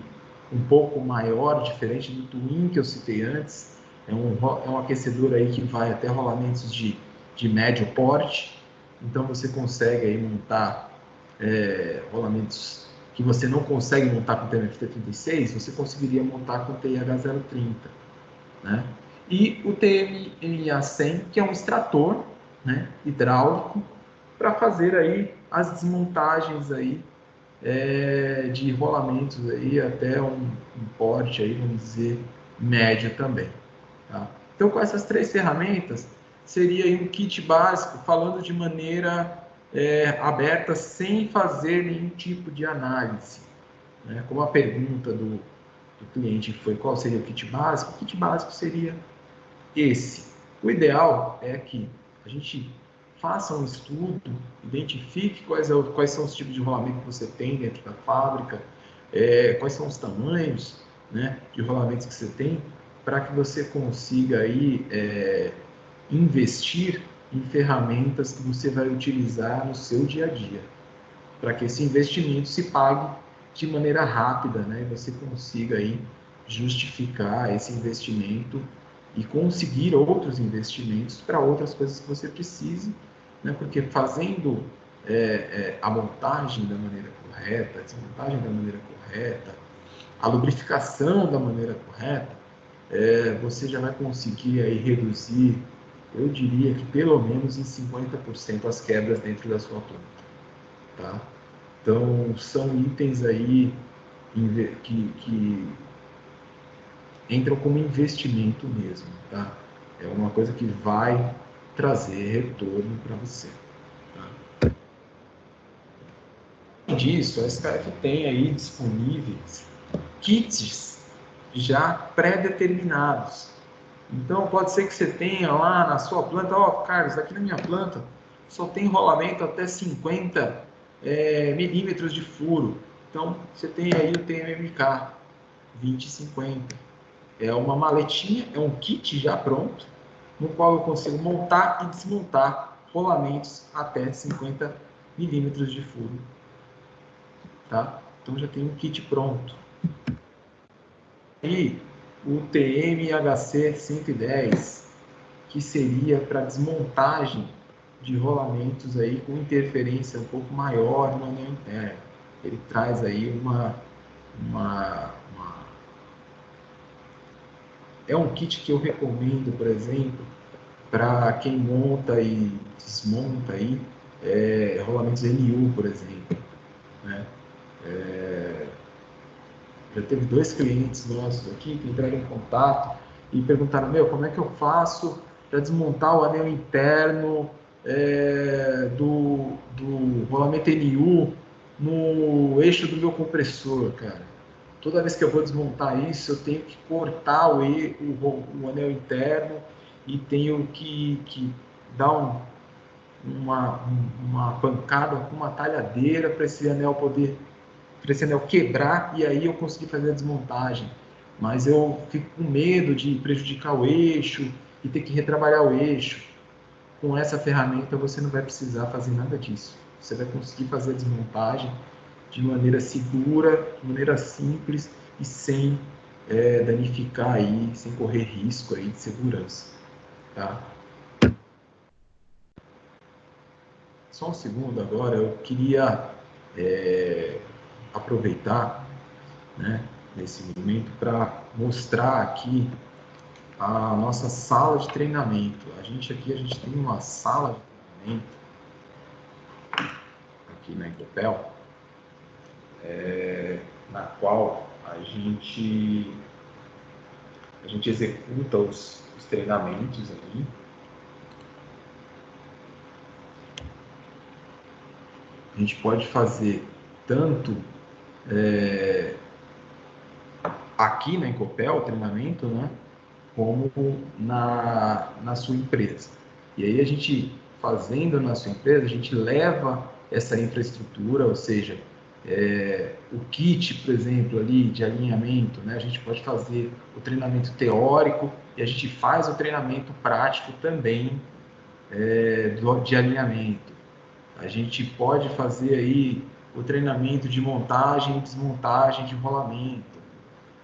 um pouco maior, diferente do Twin que eu citei antes. É um aquecedor aí que vai até rolamentos de médio porte. Então você consegue aí montar rolamentos que você não consegue montar com o TMFT36, você conseguiria montar com o TH030, né? E o TMMA100, que é um extrator, né, hidráulico, para fazer aí as desmontagens aí de rolamentos aí até um porte aí, vamos dizer, médio também, tá? Então, com essas três ferramentas, seria aí um kit básico, falando de maneira aberta, sem fazer nenhum tipo de análise, né? Como a pergunta do cliente foi qual seria o kit básico seria esse. O ideal é que a gente faça um estudo, identifique quais são os tipos de rolamento que você tem dentro da fábrica, quais são os tamanhos, né, de rolamentos que você tem, para que você consiga aí investir em ferramentas que você vai utilizar no seu dia a dia, para que esse investimento se pague de maneira rápida, né, e você consiga aí justificar esse investimento e conseguir outros investimentos para outras coisas que você precise, né, porque fazendo a montagem da maneira correta, a desmontagem da maneira correta, a lubrificação da maneira correta, você já vai conseguir aí reduzir, eu diria que pelo menos em 50% as quebras dentro da sua planta, tá? Então, são itens aí que entram como investimento mesmo, tá? É uma coisa que vai trazer retorno para você, tá? Além disso, a SKF tem aí disponíveis kits já pré-determinados. Então, pode ser que você tenha lá na sua planta, Carlos, aqui na minha planta só tem rolamento até 50 milímetros de furo. Então, você tem aí o TMMK 2050. É uma maletinha, é um kit já pronto, no qual eu consigo montar e desmontar rolamentos até 50 milímetros de furo. Tá? Então, já tem um kit pronto. E o TMHC 110, que seria para desmontagem de rolamentos aí com interferência um pouco maior no anel interno. Ele traz aí é um kit que eu recomendo, por exemplo, para quem monta e desmonta aí rolamentos NU, por exemplo, né? Já teve 2 clientes nossos aqui que entraram em contato e perguntaram, como é que eu faço para desmontar o anel interno do rolamento NU no eixo do meu compressor, cara. Toda vez que eu vou desmontar isso, eu tenho que cortar o anel interno e tenho que dar uma pancada com uma talhadeira para esse anel quebrar e aí eu consegui fazer a desmontagem. Mas eu fico com medo de prejudicar o eixo e ter que retrabalhar o eixo. Com essa ferramenta você não vai precisar fazer nada disso. Você vai conseguir fazer a desmontagem de maneira segura, de maneira simples e sem danificar aí, sem correr risco aí de segurança. Tá? Só um segundo agora, eu queria aproveitar, né, nesse momento para mostrar aqui a nossa sala de treinamento. A gente tem uma sala de treinamento aqui na Ecopel, na qual a gente executa os treinamentos ali. A gente pode fazer tanto aqui na Ecopel, o treinamento, né, como na sua empresa. E aí a gente, fazendo na sua empresa, a gente leva essa infraestrutura, ou seja, o kit, por exemplo, ali de alinhamento, né, a gente pode fazer o treinamento teórico e a gente faz o treinamento prático também de alinhamento. A gente pode fazer aí o treinamento de montagem e desmontagem de rolamento.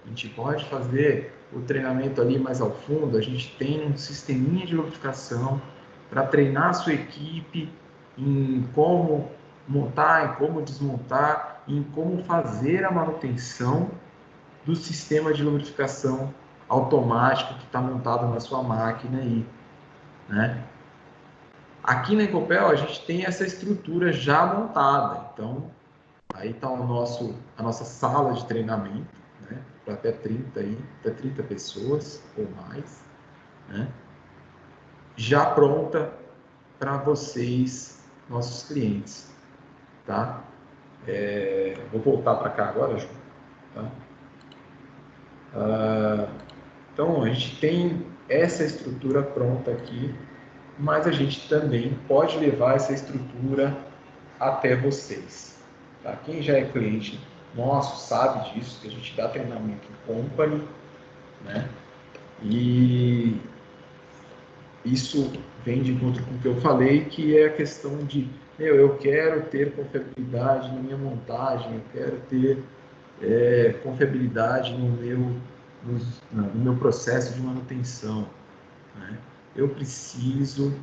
A gente pode fazer o treinamento ali mais ao fundo, a gente tem um sisteminha de lubrificação para treinar a sua equipe em como montar, em como desmontar, em como fazer a manutenção do sistema de lubrificação automático que está montado na sua máquina aí, né? Aqui na Ecopel a gente tem essa estrutura já montada, então aí está a nossa sala de treinamento, né, para até 30 pessoas ou mais, né, já pronta para vocês, nossos clientes, tá? Vou voltar para cá agora, Ju, tá? Então, a gente tem essa estrutura pronta aqui, mas a gente também pode levar essa estrutura até vocês, tá? Quem já é cliente nosso sabe disso, que a gente dá treinamento em company, né? E isso vem de encontro com o que eu falei, que é a questão de, eu quero ter confiabilidade na minha montagem, eu quero ter confiabilidade no meu processo de manutenção, né? Eu preciso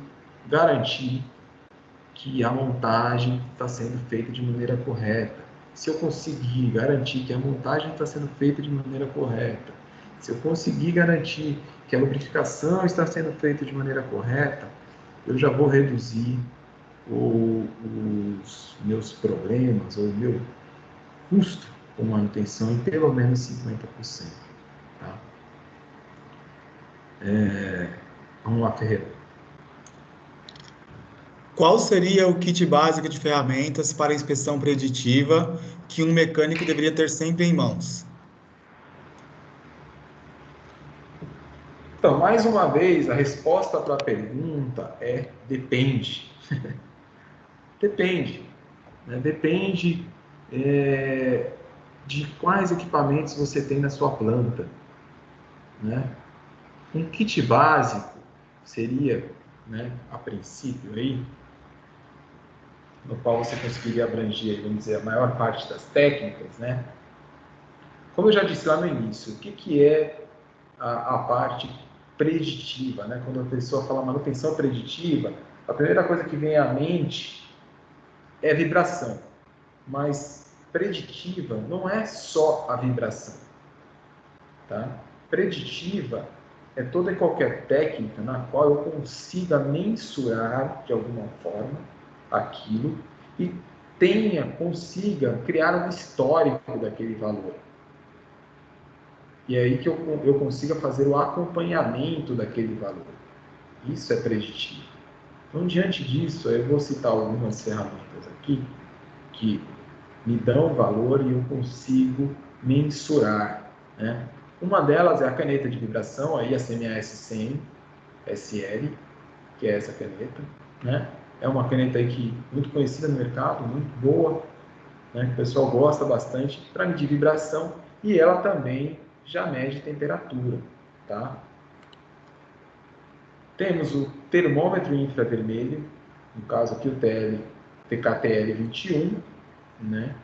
garantir que a montagem está sendo feita de maneira correta. Se eu conseguir garantir que a montagem está sendo feita de maneira correta, se eu conseguir garantir que a lubrificação está sendo feita de maneira correta, eu já vou reduzir os meus problemas ou o meu custo com manutenção em pelo menos 50%. Tá? Vamos lá, Ferreira. Qual seria o kit básico de ferramentas para inspeção preditiva que um mecânico deveria ter sempre em mãos? Então, mais uma vez, a resposta para a pergunta é depende. Depende. Né? Depende de quais equipamentos você tem na sua planta. Né? Um kit básico seria, né, a princípio, aí, no qual você conseguiria abranger, vamos dizer, a maior parte das técnicas. Né? Como eu já disse lá no início, o que é a parte preditiva? Né? Quando a pessoa fala manutenção preditiva, a primeira coisa que vem à mente é vibração. Mas preditiva não é só a vibração. Tá? Preditiva é toda e qualquer técnica na qual eu consiga mensurar de alguma forma aquilo e consiga criar um histórico daquele valor. E é aí que eu consiga fazer o acompanhamento daquele valor. Isso é preditivo. Então, diante disso, eu vou citar algumas ferramentas aqui que me dão valor e eu consigo mensurar. Né? Uma delas é a caneta de vibração, a CMAS 100 SL, que é essa caneta. Né? É uma caneta aí muito conhecida no mercado, muito boa, né? Que o pessoal gosta bastante para medir vibração, e ela também já mede temperatura. Tá? Temos o termômetro infravermelho, no caso aqui o TKTL 21, né?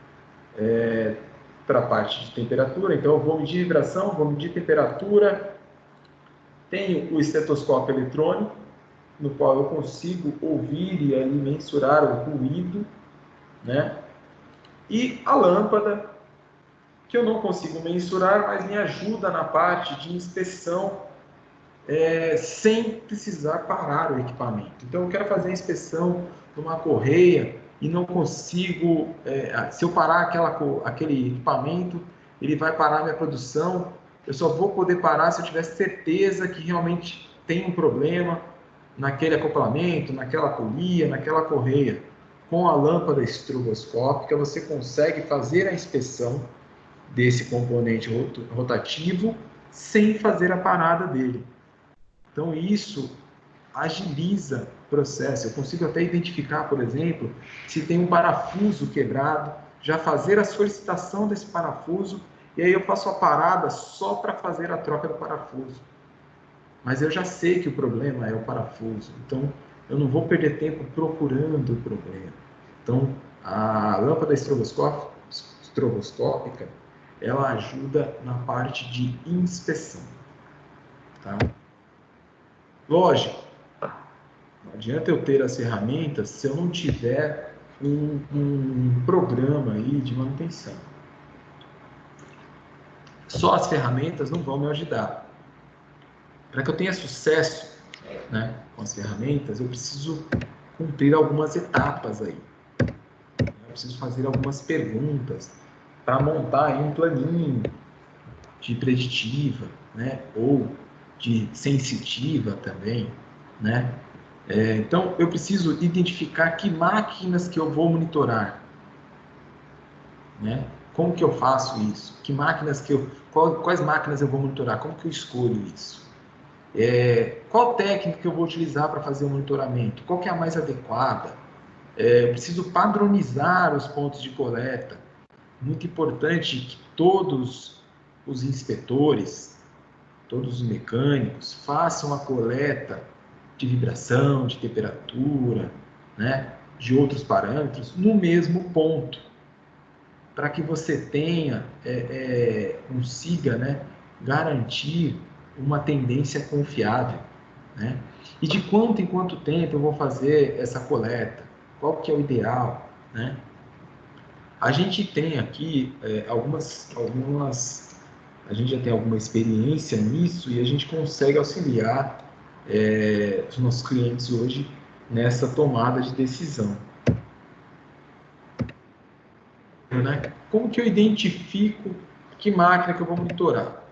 Para a parte de temperatura. Então eu vou medir vibração, vou medir temperatura. Tenho o estetoscópio eletrônico, no qual eu consigo ouvir e ali mensurar o ruído, né? E a lâmpada, que eu não consigo mensurar, mas me ajuda na parte de inspeção sem precisar parar o equipamento. Então eu quero fazer a inspeção de uma correia e não consigo, se eu parar aquele equipamento, ele vai parar a minha produção. Eu só vou poder parar se eu tiver certeza que realmente tem um problema naquele acoplamento, naquela polia, naquela correia. Com a lâmpada estroboscópica, você consegue fazer a inspeção desse componente rotativo sem fazer a parada dele. Então, isso agiliza o processo. Eu consigo até identificar, por exemplo, se tem um parafuso quebrado, já fazer a solicitação desse parafuso, e aí eu faço a parada só para fazer a troca do parafuso. Mas eu já sei que o problema é o parafuso, então eu não vou perder tempo procurando o problema. Então, a lâmpada estroboscópica, ela ajuda na parte de inspeção. Tá? Lógico, não adianta eu ter as ferramentas se eu não tiver um programa aí de manutenção. Só as ferramentas não vão me ajudar. Para que eu tenha sucesso, né, com as ferramentas, eu preciso cumprir algumas etapas aí. Eu preciso fazer algumas perguntas para montar aí um planinho de preditiva, né, ou de sensitiva também, né? Então, eu preciso identificar que máquinas que eu vou monitorar, né? Como que eu faço isso? Que máquinas quais máquinas eu vou monitorar? Como que eu escolho isso? Qual técnica que eu vou utilizar para fazer o monitoramento? Qual que é a mais adequada? Eu preciso padronizar os pontos de coleta. muito importante que todos os inspetores, todos os mecânicos façam a coleta de vibração, de temperatura, né, de outros parâmetros no mesmo ponto, para que você tenha, consiga, né, garantir uma tendência confiável, né? E de quanto em quanto tempo eu vou fazer essa coleta? Qual que é o ideal, né? A gente tem aqui a gente já tem alguma experiência nisso e a gente consegue auxiliar os nossos clientes hoje nessa tomada de decisão. Né? Como que eu identifico que máquina que eu vou monitorar?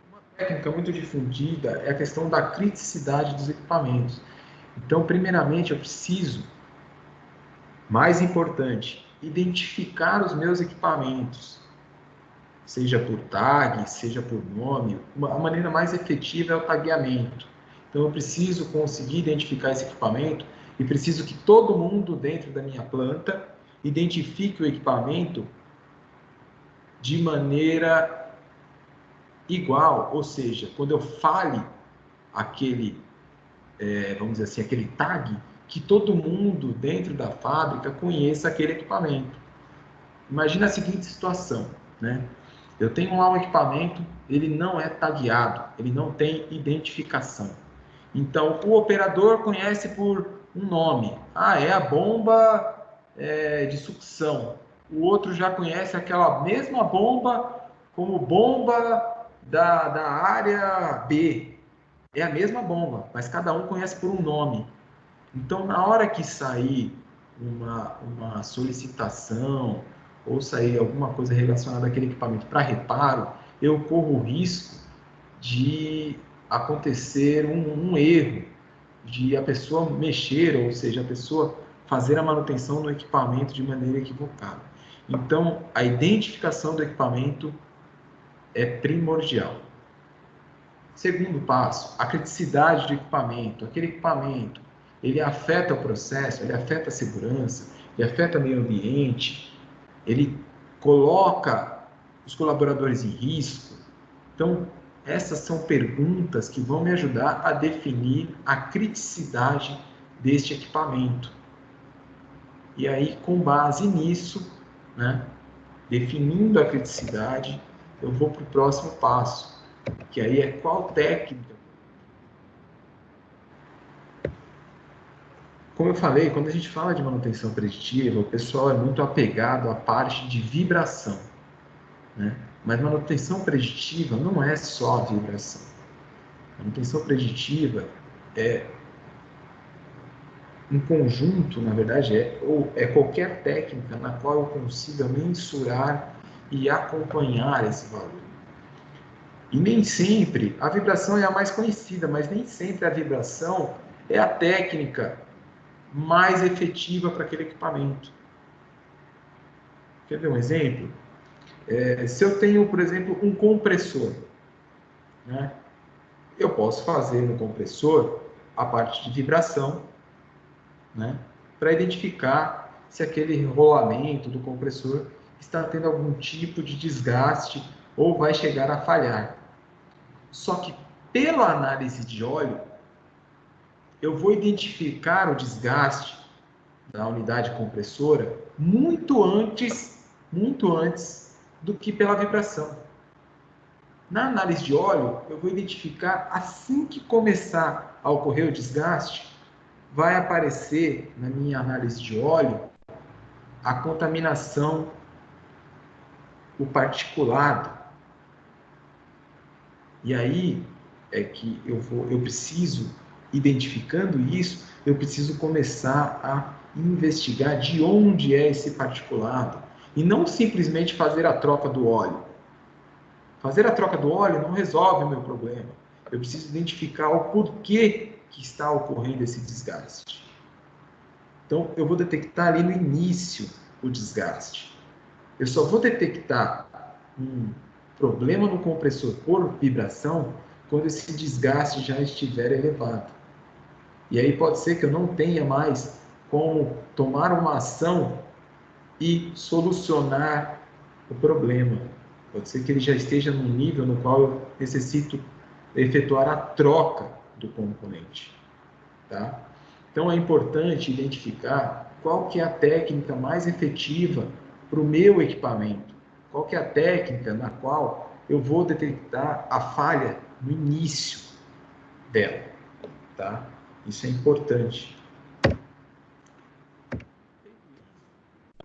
Uma técnica muito difundida é a questão da criticidade dos equipamentos. Então, primeiramente, eu preciso, mais importante, identificar os meus equipamentos, seja por tag, seja por nome. A maneira mais efetiva é o tagueamento. Então, eu preciso conseguir identificar esse equipamento e preciso que todo mundo dentro da minha planta identifique o equipamento de maneira igual, ou seja, quando eu fale aquele, vamos dizer assim, aquele tag, que todo mundo dentro da fábrica conheça aquele equipamento. Imagina a seguinte situação, né? Eu tenho lá um equipamento, ele não é tagueado, ele não tem identificação. Então, o operador conhece por um nome. Ah, é a bomba de sucção. O outro já conhece aquela mesma bomba como bomba da área B. É a mesma bomba, mas cada um conhece por um nome. Então, na hora que sair uma solicitação ou sair alguma coisa relacionada àquele equipamento para reparo, eu corro o risco de acontecer um erro, de a pessoa mexer, ou seja, a pessoa fazer a manutenção do equipamento de maneira equivocada. Então, a identificação do equipamento é primordial. Segundo passo, a criticidade do equipamento. Aquele equipamento, ele afeta o processo, ele afeta a segurança, ele afeta o meio ambiente, ele coloca os colaboradores em risco. Então, essas são perguntas que vão me ajudar a definir a criticidade deste equipamento. E aí, com base nisso, né, definindo a criticidade, eu vou para o próximo passo, que aí é qual técnica. Como eu falei, quando a gente fala de manutenção preditiva, o pessoal é muito apegado à parte de vibração, né? Mas manutenção preditiva não é só a vibração. Manutenção preditiva é um conjunto, na verdade, é qualquer técnica na qual eu consiga mensurar e acompanhar esse valor. E nem sempre, a vibração é a mais conhecida, mas nem sempre a vibração é a técnica mais efetiva para aquele equipamento. Quer ver um exemplo? Se eu tenho, por exemplo, um compressor, né? Eu posso fazer no compressor a parte de vibração, né? Para identificar se aquele rolamento do compressor está tendo algum tipo de desgaste ou vai chegar a falhar. Só que pela análise de óleo, eu vou identificar o desgaste da unidade compressora muito antes do que pela vibração. Na análise de óleo, eu vou identificar assim que começar a ocorrer o desgaste, vai aparecer na minha análise de óleo a contaminação, o particulado. E aí é que eu preciso, identificando isso, eu preciso começar a investigar de onde é esse particulado e não simplesmente fazer a troca do óleo. Fazer a troca do óleo não resolve o meu problema. Eu preciso identificar o porquê que está ocorrendo esse desgaste. Então, eu vou detectar ali no início o desgaste. Eu só vou detectar um problema no compressor por vibração quando esse desgaste já estiver elevado. E aí pode ser que eu não tenha mais como tomar uma ação e solucionar o problema. Pode ser que ele já esteja num nível no qual eu necessito efetuar a troca do componente, tá? Então é importante identificar qual que é a técnica mais efetiva para o meu equipamento, qual que é a técnica na qual eu vou detectar a falha no início dela, tá? Isso é importante.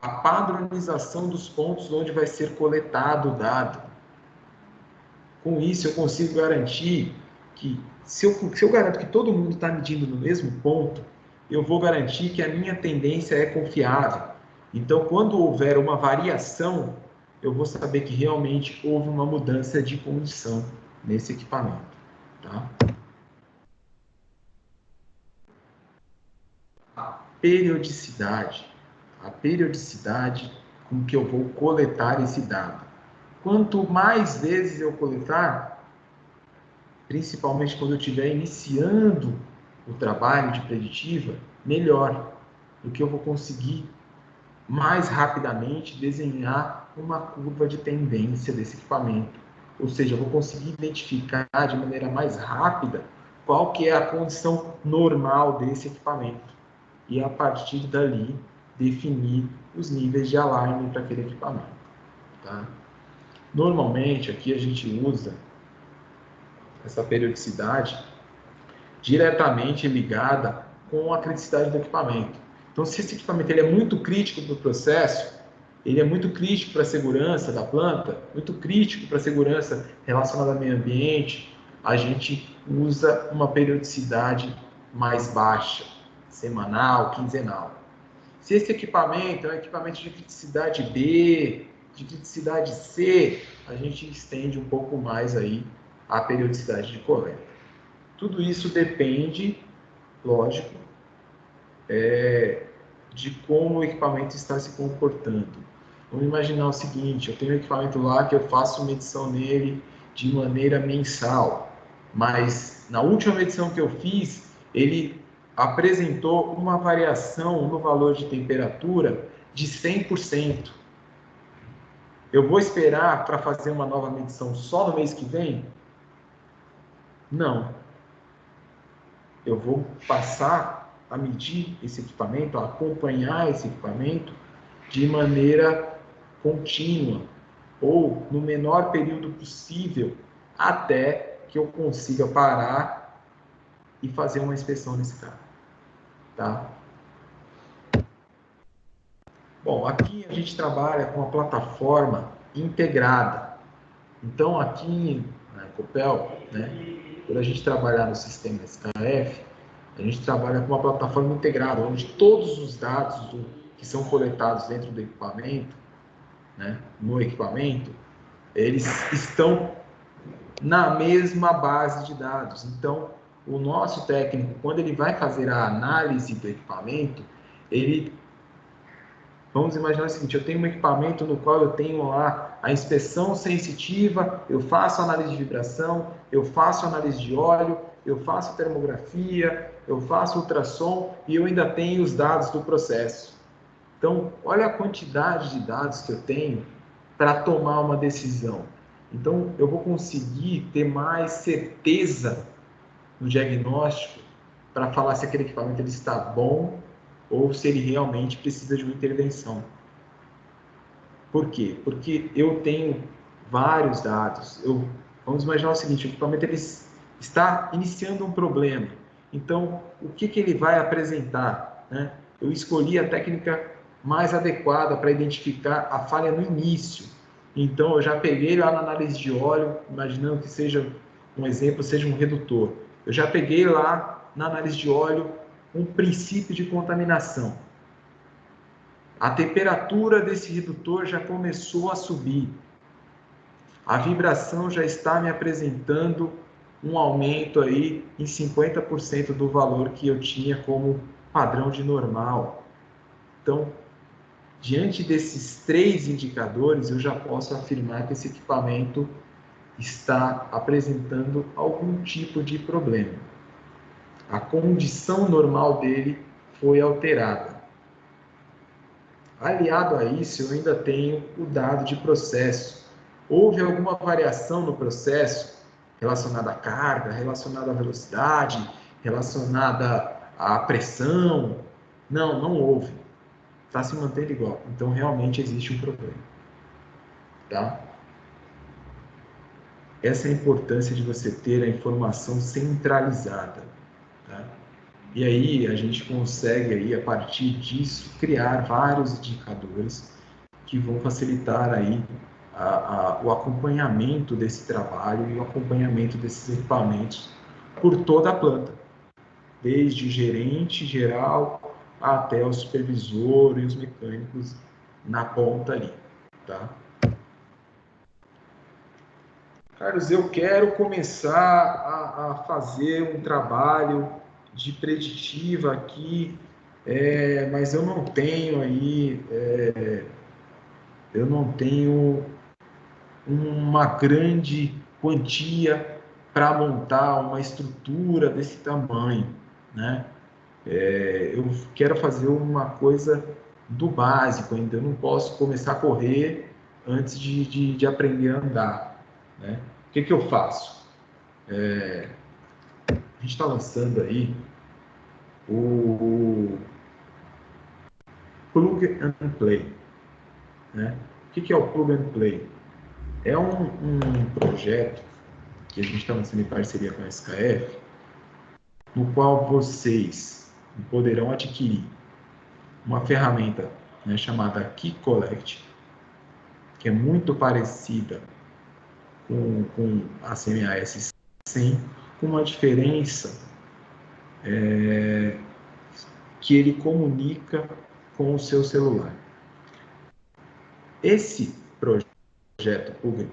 A padronização dos pontos onde vai ser coletado o dado. Com isso, eu consigo garantir que, se eu garanto que todo mundo está medindo no mesmo ponto, eu vou garantir que a minha tendência é confiável. Então, quando houver uma variação, eu vou saber que realmente houve uma mudança de condição nesse equipamento. Tá? Periodicidade. A periodicidade com que eu vou coletar esse dado. Quanto mais vezes eu coletar, principalmente quando eu estiver iniciando o trabalho de preditiva, melhor, porque eu vou conseguir mais rapidamente desenhar uma curva de tendência desse equipamento. Ou seja, eu vou conseguir identificar de maneira mais rápida qual que é a condição normal desse equipamento. E a partir dali, definir os níveis de alarme para aquele equipamento. Tá? Normalmente, aqui a gente usa essa periodicidade diretamente ligada com a criticidade do equipamento. Então, se esse equipamento ele é muito crítico para o processo, ele é muito crítico para a segurança da planta, muito crítico para a segurança relacionada ao meio ambiente, a gente usa uma periodicidade mais baixa, semanal, quinzenal. Se esse equipamento é um equipamento de criticidade B, de criticidade C, a gente estende um pouco mais aí a periodicidade de coleta. Tudo isso depende, lógico, de como o equipamento está se comportando. Vamos imaginar o seguinte, eu tenho um equipamento lá que eu faço medição nele de maneira mensal, mas na última medição que eu fiz, ele apresentou uma variação no valor de temperatura de 100%. Eu vou esperar para fazer uma nova medição só no mês que vem? Não. Eu vou passar a medir esse equipamento, a acompanhar esse equipamento de maneira contínua ou no menor período possível até que eu consiga parar e fazer uma inspeção nesse carro. Tá? Bom, aqui a gente trabalha com a plataforma integrada. Então, aqui na Copel, né, quando a gente trabalhar no sistema SKF, a gente trabalha com uma plataforma integrada, onde todos os dados que são coletados dentro do equipamento, né, no equipamento, eles estão na mesma base de dados. Então, o nosso técnico, quando ele vai fazer a análise do equipamento, ele... Vamos imaginar o seguinte, eu tenho um equipamento no qual eu tenho lá a inspeção sensitiva, eu faço análise de vibração, eu faço análise de óleo, eu faço termografia, eu faço ultrassom e eu ainda tenho os dados do processo. Então, olha a quantidade de dados que eu tenho para tomar uma decisão. Então, eu vou conseguir ter mais certeza no diagnóstico para falar se aquele equipamento ele está bom ou se ele realmente precisa de uma intervenção. Por quê? Porque eu tenho vários dados. Vamos imaginar o seguinte, o equipamento ele está iniciando um problema. Então, o que ele vai apresentar? Né? Eu escolhi a técnica mais adequada para identificar a falha no início. Então, eu já peguei lá na análise de óleo, imaginando que seja um exemplo, seja um redutor. Eu já peguei lá na análise de óleo um princípio de contaminação. A temperatura desse redutor já começou a subir. A vibração já está me apresentando um aumento aí em 50% do valor que eu tinha como padrão de normal. Então, diante desses 3 indicadores, eu já posso afirmar que esse equipamento está apresentando algum tipo de problema. A condição normal dele foi alterada. Aliado a isso, eu ainda tenho o dado de processo. Houve alguma variação no processo relacionada à carga, relacionada à velocidade, relacionada à pressão? Não, não houve. Está se mantendo igual. Então, realmente existe um problema. Tá? Essa é a importância de você ter a informação centralizada. Tá? E aí a gente consegue, aí, a partir disso, criar vários indicadores que vão facilitar aí o acompanhamento desse trabalho e o acompanhamento desses equipamentos por toda a planta, desde o gerente geral até o supervisor e os mecânicos na ponta ali, tá? Carlos, eu quero começar a fazer um trabalho de preditiva aqui, mas eu não tenho aí, eu não tenho uma grande quantia para montar uma estrutura desse tamanho, né? Eu quero fazer uma coisa do básico ainda, eu não posso começar a correr antes de aprender a andar, né? O que eu faço? A gente está lançando aí o Plug and Play, né? O que é o Plug and Play? É um projeto que a gente está lançando em parceria com a SKF, no qual vocês poderão adquirir uma ferramenta, né, chamada Key Collect, que é muito parecida com a CMAS 100, com uma diferença que ele comunica com o seu celular. Esse projeto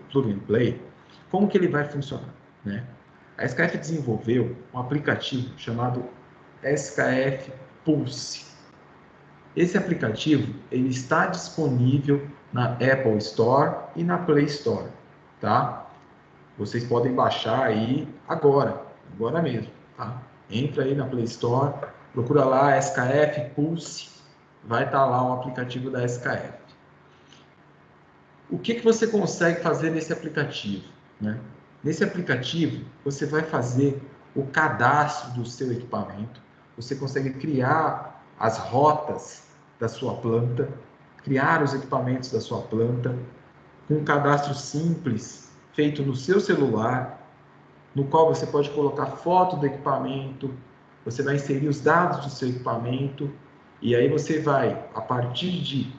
Plug and Play, como que ele vai funcionar, né? A SKF desenvolveu um aplicativo chamado SKF Pulse. Esse aplicativo ele está disponível na Apple Store e na Play Store, tá? Vocês podem baixar aí agora mesmo, tá? Entra aí na Play Store, procura lá SKF Pulse, vai estar lá o aplicativo da SKF. O que você consegue fazer nesse aplicativo, né? Nesse aplicativo, você vai fazer o cadastro do seu equipamento, você consegue criar as rotas da sua planta, criar os equipamentos da sua planta, com um cadastro simples, feito no seu celular, no qual você pode colocar foto do equipamento, você vai inserir os dados do seu equipamento, e aí você vai, a partir de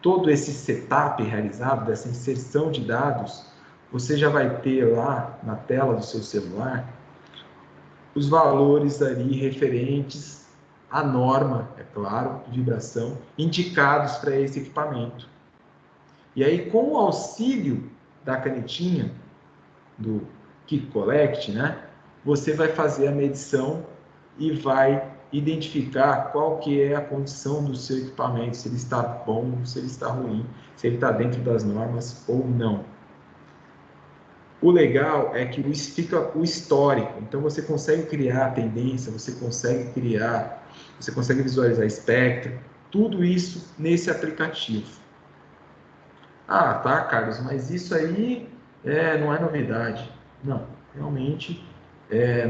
todo esse setup realizado, dessa inserção de dados, você já vai ter lá na tela do seu celular os valores ali referentes à norma, é claro, de vibração, indicados para esse equipamento. E aí, com o auxílio da canetinha, do Key Collect, né, você vai fazer a medição e vai identificar qual que é a condição do seu equipamento, se ele está bom, se ele está ruim, se ele está dentro das normas ou não. O legal é que fica o histórico, então você consegue criar a tendência, você consegue visualizar espectro, tudo isso nesse aplicativo. Ah, tá, Carlos, mas isso aí não é novidade. Não, realmente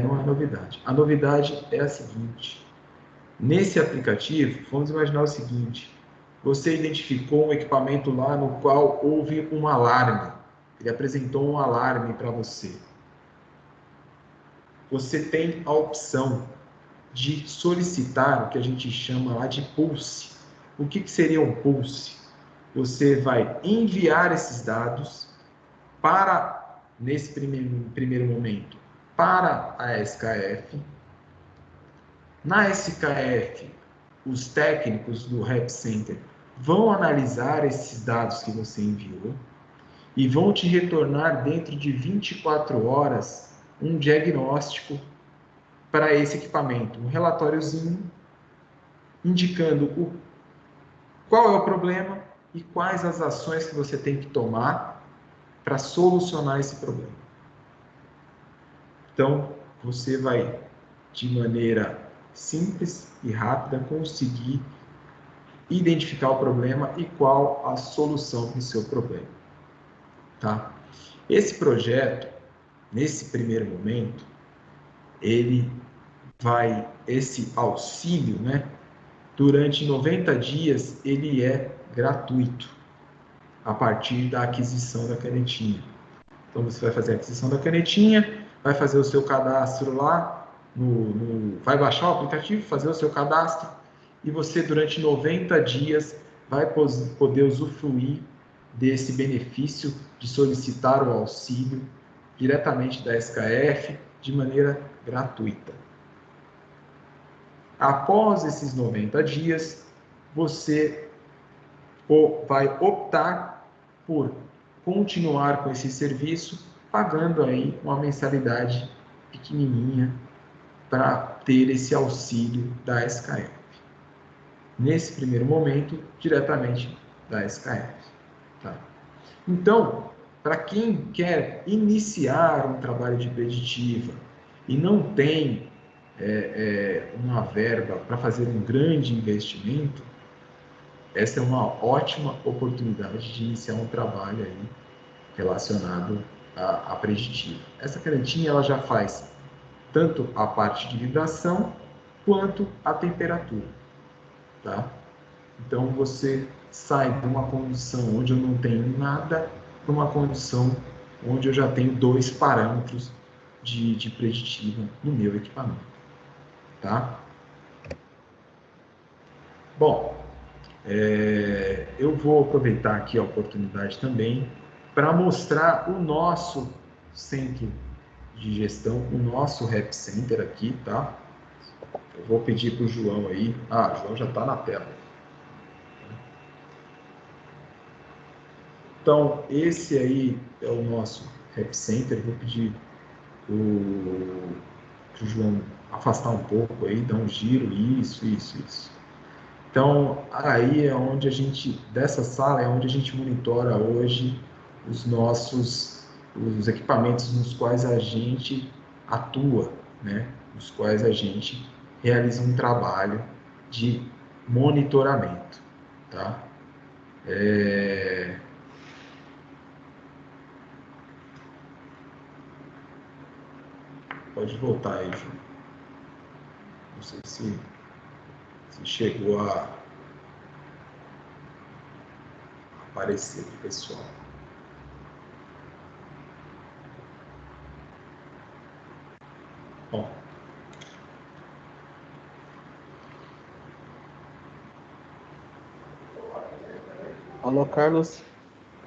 não é novidade. A novidade é a seguinte: nesse aplicativo, vamos imaginar o seguinte: você identificou um equipamento lá no qual houve um alarme, ele apresentou um alarme para você. Você tem a opção de solicitar o que a gente chama lá de pulse. O que seria um pulse? Você vai enviar esses dados para, nesse primeiro momento, para a SKF. Na SKF, os técnicos do Rep Center vão analisar esses dados que você enviou e vão te retornar dentro de 24 horas um diagnóstico para esse equipamento, um relatóriozinho indicando qual é o problema e quais as ações que você tem que tomar para solucionar esse problema. Então, você vai, de maneira simples e rápida, conseguir identificar o problema e qual a solução do seu problema, tá? Esse projeto, nesse primeiro momento, esse auxílio, né, durante 90 dias, ele é gratuito, a partir da aquisição da canetinha. Então, você vai fazer a aquisição da canetinha, vai fazer o seu cadastro lá, vai baixar o aplicativo, fazer o seu cadastro, e você, durante 90 dias, vai poder usufruir desse benefício de solicitar o auxílio diretamente da SKF, de maneira gratuita. Após esses 90 dias, você vai optar por continuar com esse serviço, pagando aí uma mensalidade pequenininha para ter esse auxílio da SKF. Nesse primeiro momento, diretamente da SKF. Tá? Então, para quem quer iniciar um trabalho de preditiva e não tem uma verba para fazer um grande investimento, essa é uma ótima oportunidade de iniciar um trabalho aí relacionado à preditiva. Essa canetinha ela já faz tanto a parte de vibração quanto a temperatura, tá? Então você sai de uma condição onde eu não tenho nada para uma condição onde eu já tenho 2 parâmetros de preditiva no meu equipamento, tá? Bom, eu vou aproveitar aqui a oportunidade também para mostrar o nosso centro de gestão, o nosso Rep Center aqui, tá? Eu vou pedir para o João aí. O João já está na tela. Então, esse aí é o nosso Rep Center. Vou pedir para o João afastar um pouco aí, dar um giro. Isso. Então, aí é onde dessa sala é onde a gente monitora hoje os equipamentos nos quais a gente atua, né? Nos quais a gente realiza um trabalho de monitoramento, tá? Pode voltar aí, João. Não sei se chegou a aparecer para o pessoal. Bom. Alô, Carlos?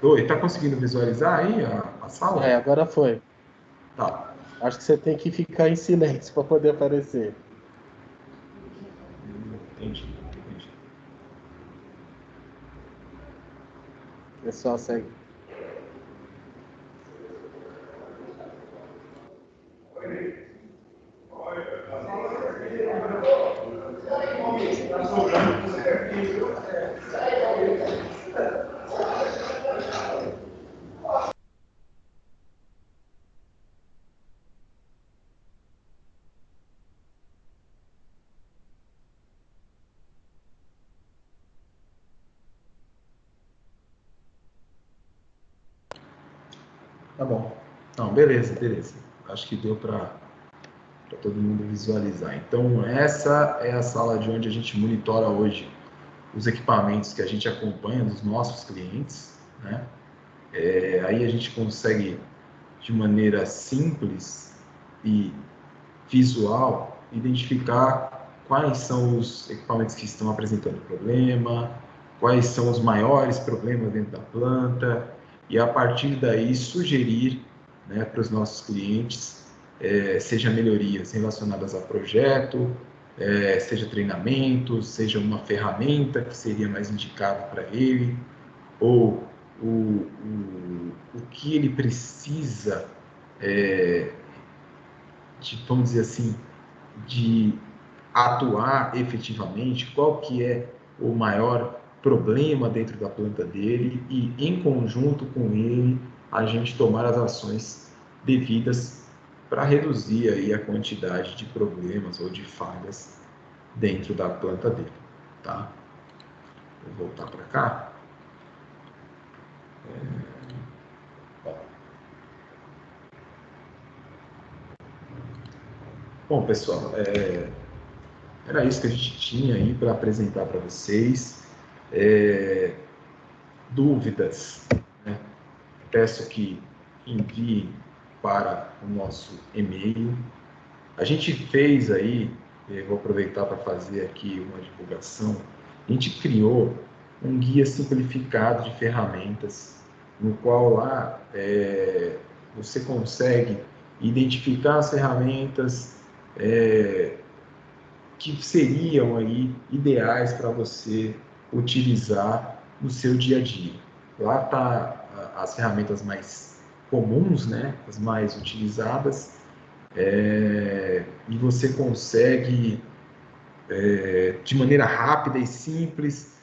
Oi, tá conseguindo visualizar aí a sala? Agora foi. Tá. Acho que você tem que ficar em silêncio para poder aparecer. Entendi. Pessoal, segue. Tá bom. Não, beleza. Acho que deu para todo mundo visualizar. Então, essa é a sala de onde a gente monitora hoje os equipamentos que a gente acompanha dos nossos clientes, né? Aí a gente consegue, de maneira simples e visual, identificar quais são os equipamentos que estão apresentando problema, quais são os maiores problemas dentro da planta, e a partir daí sugerir, né, para os nossos clientes, seja melhorias relacionadas a projeto, seja treinamento, seja uma ferramenta que seria mais indicada para ele, ou o que ele precisa, vamos dizer assim, de atuar efetivamente, qual que é o maior problema dentro da planta dele e, em conjunto com ele, a gente tomar as ações devidas para reduzir aí a quantidade de problemas ou de falhas dentro da planta dele, tá? Vou voltar para cá. Bom, pessoal, era isso que a gente tinha aí para apresentar para vocês. Dúvidas, né? Peço que enviem para o nosso e-mail. A gente fez aí, vou aproveitar para fazer aqui uma divulgação, a gente criou um guia simplificado de ferramentas, no qual lá você consegue identificar as ferramentas que seriam aí ideais para você utilizar no seu dia a dia. Lá tá as ferramentas mais comuns, né, as mais utilizadas, e você consegue, de maneira rápida e simples,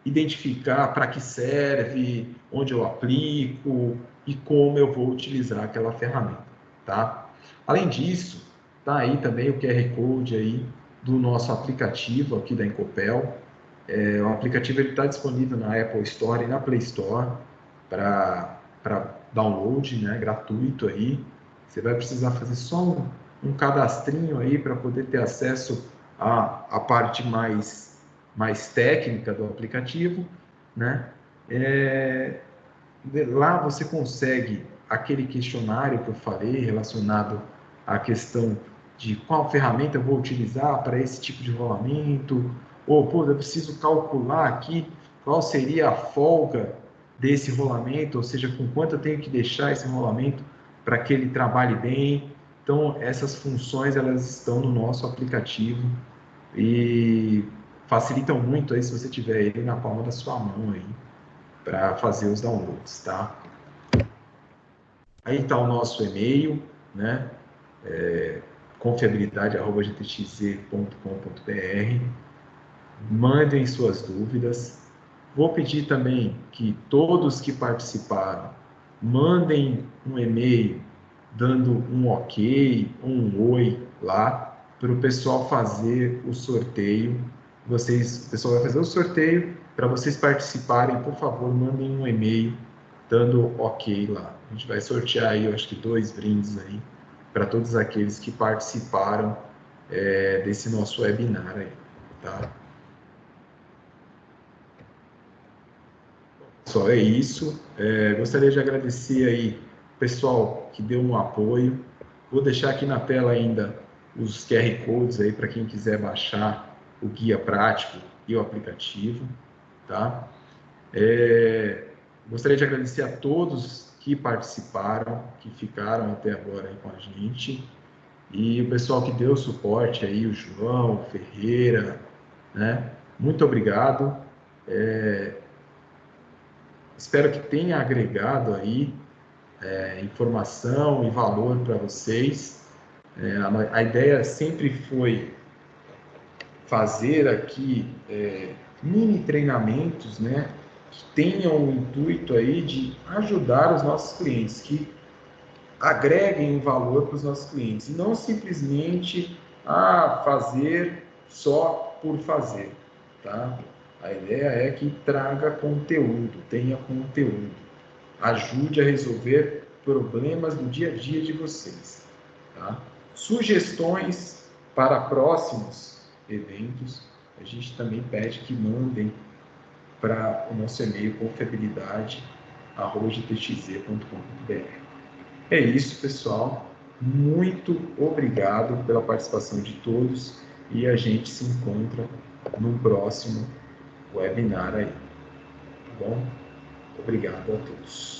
identificar para que serve, onde eu aplico e como eu vou utilizar aquela ferramenta, tá? Além disso, tá aí também o QR Code aí do nosso aplicativo aqui da Incopel. O aplicativo está disponível na Apple Store e na Play Store para download, né, gratuito aí. Você vai precisar fazer só um cadastrinho aí para poder ter acesso à parte mais técnica do aplicativo, né? Lá você consegue aquele questionário que eu falei relacionado à questão de qual ferramenta eu vou utilizar para esse tipo de rolamento, ou, pô, eu preciso calcular aqui qual seria a folga desse rolamento, ou seja, com quanto eu tenho que deixar esse rolamento para que ele trabalhe bem. Então, essas funções, elas estão no nosso aplicativo e facilitam muito aí se você tiver ele na palma da sua mão aí para fazer os downloads, tá? Aí está o nosso e-mail, né? confiabilidade@gtx.com.br. Mandem suas dúvidas. Vou pedir também que todos que participaram mandem um e-mail dando um ok, um oi lá para o pessoal fazer o sorteio. O pessoal vai fazer o sorteio. Para vocês participarem, por favor, mandem um e-mail dando ok lá. A gente vai sortear aí, eu acho que 2 brindes aí para todos aqueles que participaram desse nosso webinar aí, tá? Só é isso. Gostaria de agradecer aí o pessoal que deu um apoio. Vou deixar aqui na tela ainda os QR Codes aí para quem quiser baixar o guia prático e o aplicativo, tá? Gostaria de agradecer a todos que participaram, que ficaram até agora aí com a gente, e o pessoal que deu suporte aí, o João, o Ferreira, né? Muito obrigado. Espero que tenha agregado aí informação e valor para vocês. A ideia sempre foi fazer aqui mini treinamentos, né, que tenham o intuito aí de ajudar os nossos clientes, que agreguem valor para os nossos clientes, e não simplesmente fazer só por fazer, tá? A ideia é que traga conteúdo, tenha conteúdo, ajude a resolver problemas do dia a dia de vocês, tá? Sugestões para próximos eventos, a gente também pede que mandem para o nosso e-mail confiabilidade@gtx.com.br. É isso, pessoal. Muito obrigado pela participação de todos e a gente se encontra no próximo webinar aí. Tá bom? Obrigado a todos.